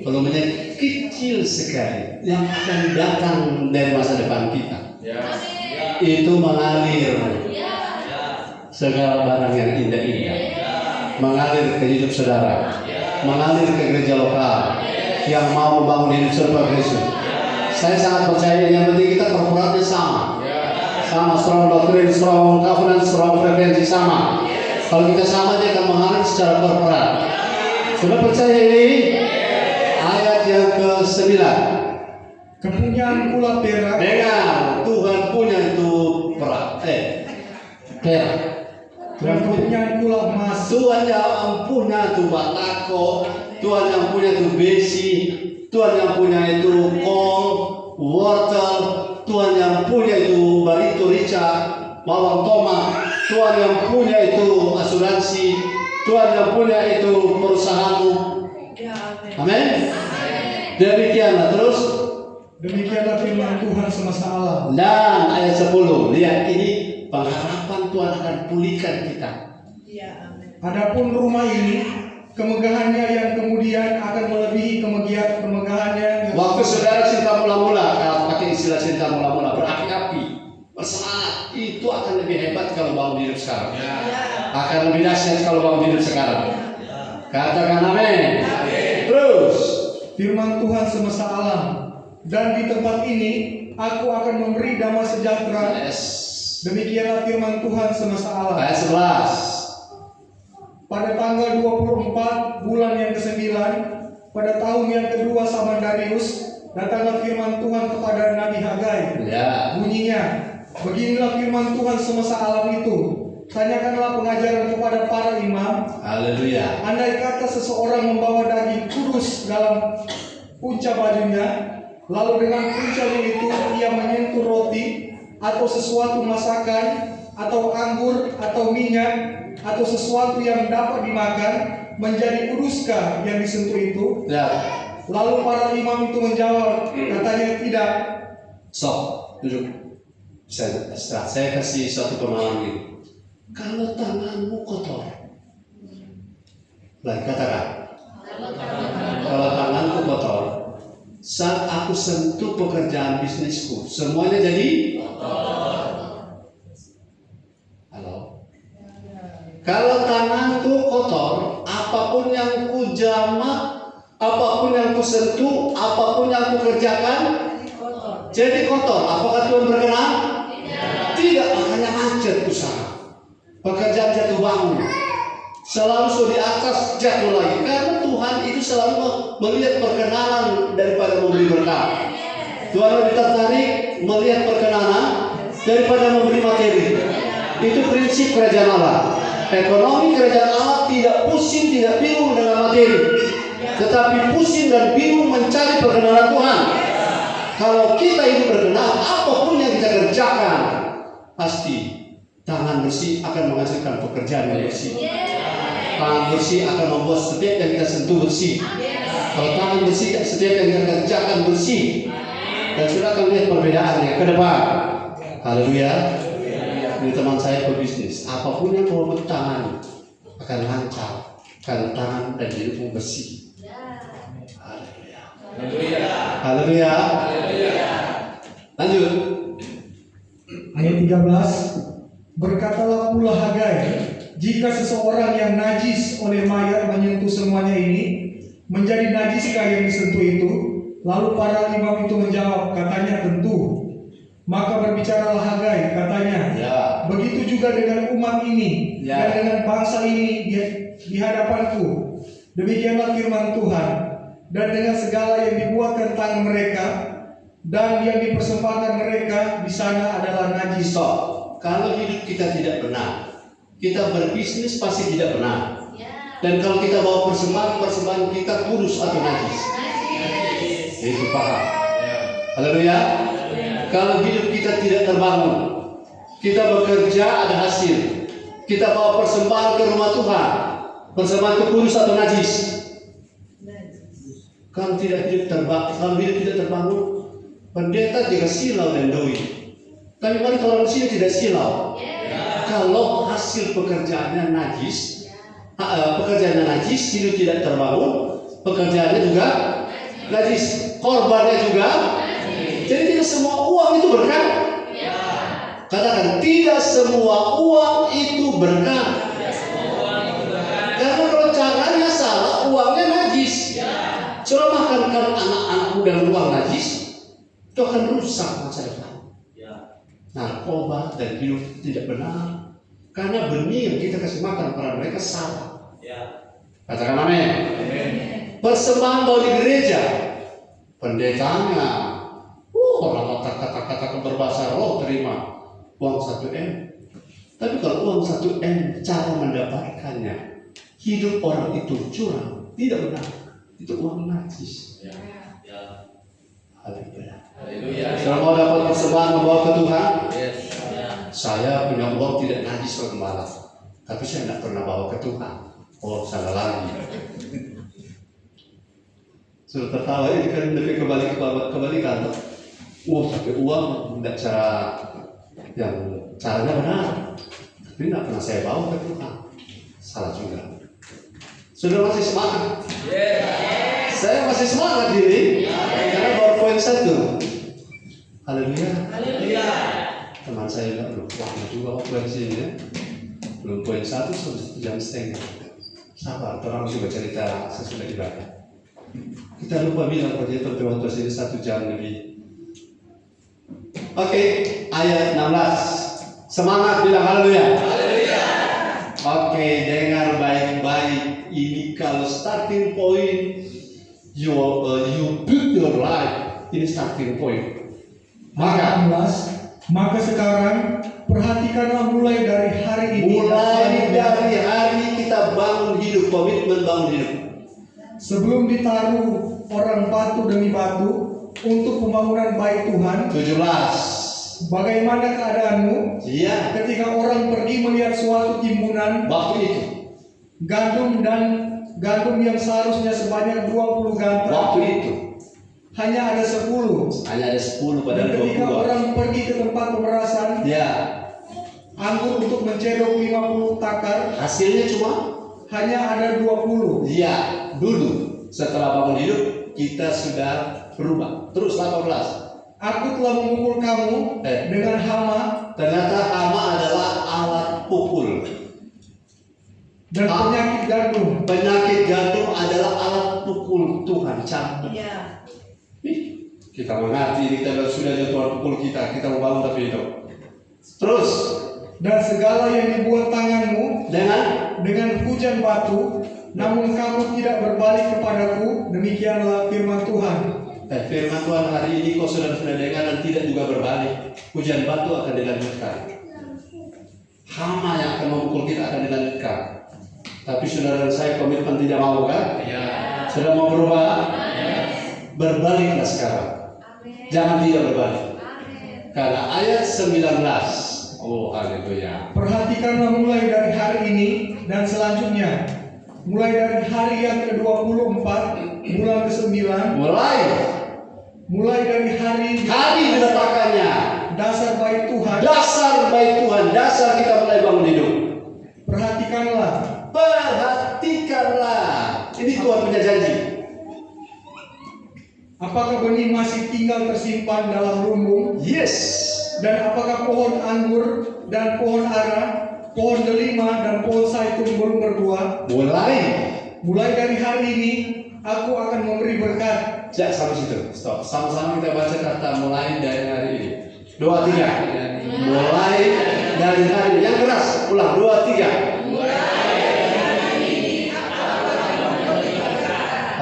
volumenya kecil sekali yang akan datang dari masa depan kita. Itu mengalir segala barang yang indah-indah, mengalir ke hidup saudara, mengalir ke gereja lokal yang mau membangun hidup serba Kristus. Saya sangat percaya yang penting kita korporatnya sama, strong doktrin, strong covenant, strong frekuensi sama. Kalau kita sama, dia akan mengalir secara korporat. Sudah percaya ini? Ayat yang ke-9. Kepunyaan pula perak. Dengar, Tuhan punya itu perak. Perak. Dan kepunyaan pula emas. Tuhan yang punya itu batako, Tuhan yang punya itu besi, Tuhan yang punya itu kol, wortel, Tuhan yang punya itu barito rica, bawang tomat, Tuhan yang punya itu asuransi, Tuhan yang punya itu perusahaanmu. Amin. Demikianlah terus. Demikianlah firman Tuhan semesta alam. Dan ayat 10, lihat ini pengharapan Tuhan akan pulihkan kita. Adapun rumah ini, kemegahannya yang kemudian akan melebihi kemegahannya yang Waktu saudara cinta mula-mula, kalau pakai istilah cinta mula-mula, berapi-api, bersemangat, itu akan lebih hebat kalau bangun hidup sekarang. Akan lebih dahsyat kalau bangun hidup sekarang. Katakan amin. Terus, firman Tuhan semesta alam. Dan di tempat ini aku akan memberi damai sejahtera. Demikianlah firman Tuhan semesta alam. ayat 11. Pada tanggal 24 bulan yang ke-9, pada tahun yang kedua zaman Darius, datanglah firman Tuhan kepada Nabi Hagai. Ya. Bunyinya, beginilah firman Tuhan semesta alam itu. Tanyakanlah pengajaran kepada para imam. Haleluya. Andai kata seseorang membawa daging kudus dalam punca bajunya, lalu dengan puncanya itu ia menyentuh roti, atau sesuatu masakan, atau anggur, atau minyak, atau sesuatu yang dapat dimakan, menjadi uruskah yang disentuh itu? Ya. Lalu para imam itu menjawab, katanya tidak. Duduk. Saya kasih suatu pemahaman ini. Kalau tanganmu kotor, lagi katakan. Kalau tanganku kotor, saat aku sentuh pekerjaan bisnisku, semuanya jadi kotor. Halo. Kalau tanganku kotor, apapun yang ku jamak, apapun yang ku sentuh, apapun yang ku kerjakan, jadi kotor. Apakah Tuhan berkenan? Tidak. Makanya macet usaha. Pekerjaan jatuh bangun. Selalu sudah di atas, jatuh lagi. Karena Tuhan itu selalu melihat perkenanan daripada memberi berkat. Tuhan lebih tertarik melihat perkenanan daripada memberi materi. Itu prinsip kerajaan Allah. Ekonomi kerajaan Allah tidak pusing, tidak bingung dengan materi, tetapi pusing dan bingung mencari perkenanan Tuhan. Kalau kita ini berkenan, apapun yang kita kerjakan, pasti tangan bersih akan menghasilkan pekerjaan yang bersih. Tangan bersih akan membuat setiap yang kita sentuh bersih. Kalau tangan bersih, setiap yang kita kerjakan bersih. Dan sudah akan lihat perbedaannya ke depan. Haleluya. Ini teman saya pebisnis. Apapun yang kamu tangan akan lancar karena tangan dan hidupmu bersih. Haleluya. Haleluya. Lanjut. Ayat 13. Berkatalah pula Hagai, jika seseorang yang najis oleh mayat menyentuh semuanya ini, menjadi najiskah yang disentuh itu? Lalu para imam itu menjawab, katanya tentu. Maka berbicaralah Hagai, katanya, begitu juga dengan umat ini dan dengan bangsa ini di hadapanku. Demikianlah firman Tuhan. Dan dengan segala yang dibuatkan tangan mereka dan yang dipersembahkan mereka di sana adalah najis. Kalau hidup kita tidak benar, kita berbisnis pasti tidak benar. Dan kalau kita bawa persembahan kita kudus atau najis. Itu paham. Haleluya. Kalau hidup kita tidak terbangun, kita bekerja ada hasil, kita bawa persembahan ke rumah Tuhan, persembahan itu kudus atau najis. Kalau tidak hidup terbangun, pendeta juga silau dan doi. Tapi mari orang sini tidak silau. Kalau hasil pekerjaannya najis, hidup tidak terbangun, pekerjaannya juga najis, korbannya juga. Jadi tidak semua uang itu berkah. Katakan, tidak semua uang itu berkah. Karena kalau caranya salah, uangnya najis. Coba makankan anak-anakmu dengan uang najis, itu akan rusak masa depan. Narkoba dan hidup tidak benar, karena benih yang kita kasih makan pada mereka salah. Katakan amin. Persembahan bawa di gereja, pendetanya, orang kata-kata berbahasa roh terima uang 1M. Tapi kalau uang 1M cara mendapatkannya, hidup orang itu curang, tidak benar, itu uang najis. Haleluya. Kalau mau dapat persembahan membawa ke Tuhan, saya punya uang tidak najis Pak Gembala, tapi saya tidak pernah bawa ke Tuhan. Oh, salah lagi. Sudah tertawa ini kan lebih kebalikan. Tapi uang tidak cara yang caranya benar, tapi tidak pernah saya bawa ke Tuhan. Salah juga. Sudah masih semangat? Saya masih semangat ini karena baru poin 1. Haleluya. Teman saya juga belum lama juga poin sini ya. Belum poin 1 sudah 1,5 jam. Sabar, orang juga cerita sesudah ibadah. Kita lupa bilang pada waktu sini 1 jam lebih. Oke, ayat 16. Semangat bilang haleluya. Oke, dengar baik-baik. Ini kalau starting point you build your life. Ini starting point. Maka sekarang perhatikanlah mulai dari hari ini. Mulai dari hari kita bangun hidup, komitmen bangun hidup. Sebelum ditaruh orang batu demi batu untuk pembangunan bait Tuhan. 17. Bagaimana keadaanmu Iya. ketika orang pergi melihat suatu timbunan Waktu itu. gandum yang seharusnya sebanyak 20 ganta Waktu itu. hanya ada 10. Hanya ada 10 pada Dan ketika 20. orang pergi ke tempat pemerasan Ya. anggur untuk mencedok 50 takar, Hasilnya cuma. hanya ada 20. Iya. Dulu. Setelah bangun hidup kita sudah berubah. Terus 18. Aku telah memukul kamu dengan hama Ternyata hama adalah alat pukul. dan penyakit gandum. Penyakit jantung adalah alat pukul Tuhan campur. Kita mengerti ini, kita sudah ada Tuhan pukul kita mau bangun tapi itu. Terus Dan segala yang dibuat tanganmu dengan hujan batu, namun kamu tidak berbalik kepadaku, demikianlah firman Tuhan. firman Tuhan hari ini kau sudah dengar dan tidak juga berbalik. Hujan batu akan dilanjutkan. Hama yang akan memukul kita akan dilanjutkan. Tapi saudara dan saya komitmen tidak mau kan? Ya. Sudah mau berubah? Berbaliklah sekarang. Jangan tidak berbalik. Karena ayat 19. Oh haleluya. Perhatikanlah mulai dari hari ini dan selanjutnya, mulai dari hari yang ke-24 bulan ke-9, mulai dari hari diletakkannya dasar bait Tuhan. dasar bait Tuhan, dasar kita mulai bangun hidup. Perhatikanlah, Ini Tuhan punya janji. apakah benih masih tinggal tersimpan dalam lumbung, Yes. dan apakah pohon anggur dan pohon ara, pohon delima dan pohon zaitun belum berbuah. Mulai dari hari ini aku akan memberi berkat. Sejak sampai situ. Stop. Sama-sama kita baca kata mulai dari hari ini. 2, 3. Mulai dari hari ini. Yang keras. Ulang. 2, 3.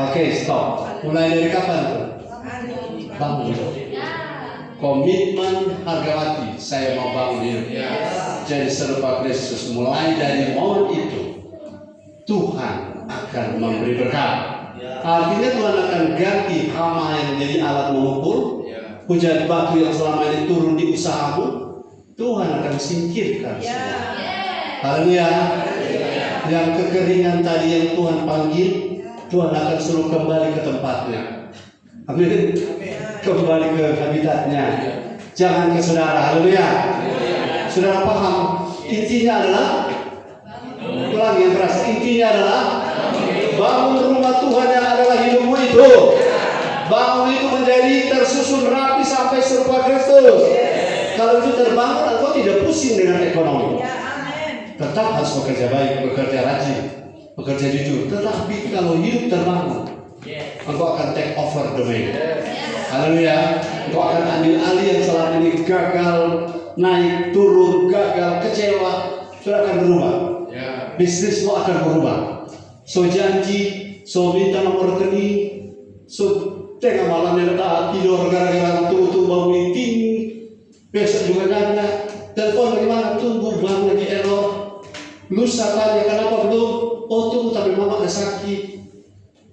Oke, stop. Mulai dari kapan tuh? Bangun hidup. Komitmen harga mati. Saya mau bangun hidup. Jadi serupa Kristus. Mulai dari momen itu, Tuhan akan memberi berkat. Artinya Tuhan akan ganti hama yang menjadi alat memukul, hujan batu yang selama ini turun di usahamu, Tuhan akan singkirkan semua. Haleluya. Yang kekeringan tadi yang Tuhan panggil, Tuhan akan suruh kembali ke tempatnya. Amin. Kembali ke habitatnya. Jangan ke saudara. Haleluya. Saudara paham? Intinya adalah, ulang yang keras. Intinya adalah bangun rumah Tuhan yang adalah hidupmu itu. Bangun itu menjadi tersusun rapi sampai serupa Kristus. Kalau itu terbangun, engkau tidak pusing dengan ekonomi. Tetap harus bekerja baik, bekerja rajin, bekerja jujur. Tetapi kalau hidup terbangun, engkau akan take over domain. Haleluya. Engkau akan ambil alih yang selama ini gagal, naik, turun, gagal, kecewa. Sudah akan berubah. Bisnismu akan berubah. So janji, so minta nomor rekening, so tengah malam yang tak tidur gara-gara tunggu bangun meeting, besok juga nanya, telepon bagaimana, tunggu bangun lagi error, lusa tanya kenapa belum, oh tunggu tapi mama ada sakit,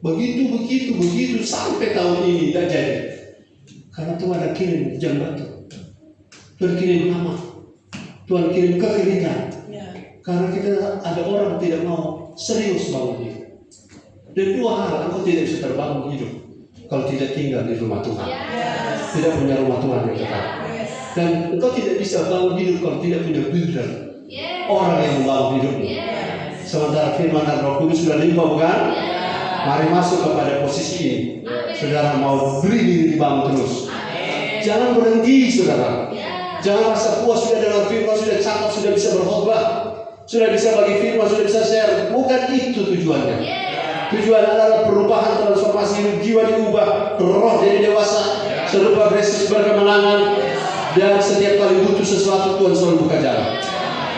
begitu sampai tahun ini tidak jadi, karena Tuhan ada kirim hujan batu, Tuhan kirim hama, Tuhan kirim kekeringan. Karena kita ada orang tidak mau serius bangun hidup. Dan 2 hal, engkau tidak bisa terbangun hidup kalau tidak tinggal di rumah Tuhan. Tidak punya rumah Tuhan yang tetap. Dan engkau tidak bisa bangun hidup kalau tidak punya builder. Orang yang membangun hidupmu. Sementara firman dan Roh Kudus sudah limpah, bukan? Mari masuk kepada posisi ini. Saudara mau beri diri dibangun terus. Jangan berhenti, saudara. Jangan rasa puas sudah dengar firman, sudah cakap, sudah bisa berkhotbah, sudah bisa bagi firman, sudah bisa share. Bukan itu tujuannya. Tujuan adalah perubahan, transformasi hidup, jiwa diubah, roh jadi dewasa, serupa Kristus berkemenangan. Dan setiap kali butuh sesuatu, Tuhan selalu buka jalan.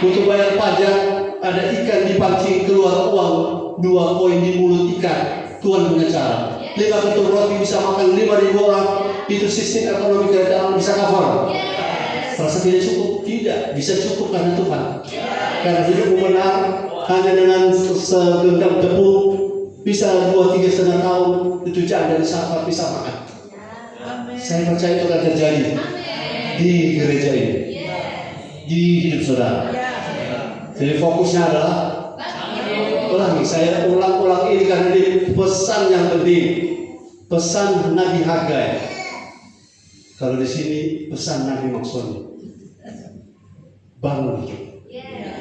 Butuh bayar pajak, ada ikan dipancing, keluar uang 2 koin di mulut ikan, Tuhan punya cara. 5 ketul roti bisa makan 5.000 orang. Itu sistem ekonomi kerajaan bisa cover. Rasa tidak cukup? Tidak, bisa cukup karena Tuhan. Karena hidupmu benar, hanya dengan segenggam tepung, bisa 2-3,5 tahun, itu jangan dari sahabat bisa makan. Saya percaya itu akan terjadi. di gereja ini, di hidup saudara. Jadi fokusnya adalah ulangi. Saya ulang-ulang ini karena ini pesan yang penting, pesan Nabi Hagai. Kalau di sini pesan Nabi maksudnya bangun,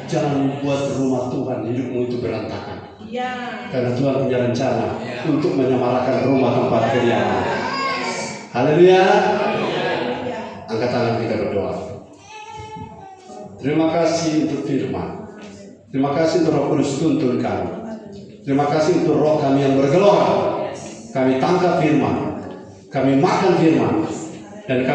jangan membuat rumah Tuhan hidupmu itu berantakan. Karena Tuhan punya rencana untuk menyemarakan rumah tempat kediaman. Haleluya. Angkat tangan kita berdoa. Terima kasih untuk firman. Terima kasih untuk Roh Kudus tuntun kami. Terima kasih untuk roh kami yang bergelora. Kami tangkap firman, kami makan firman, dan kami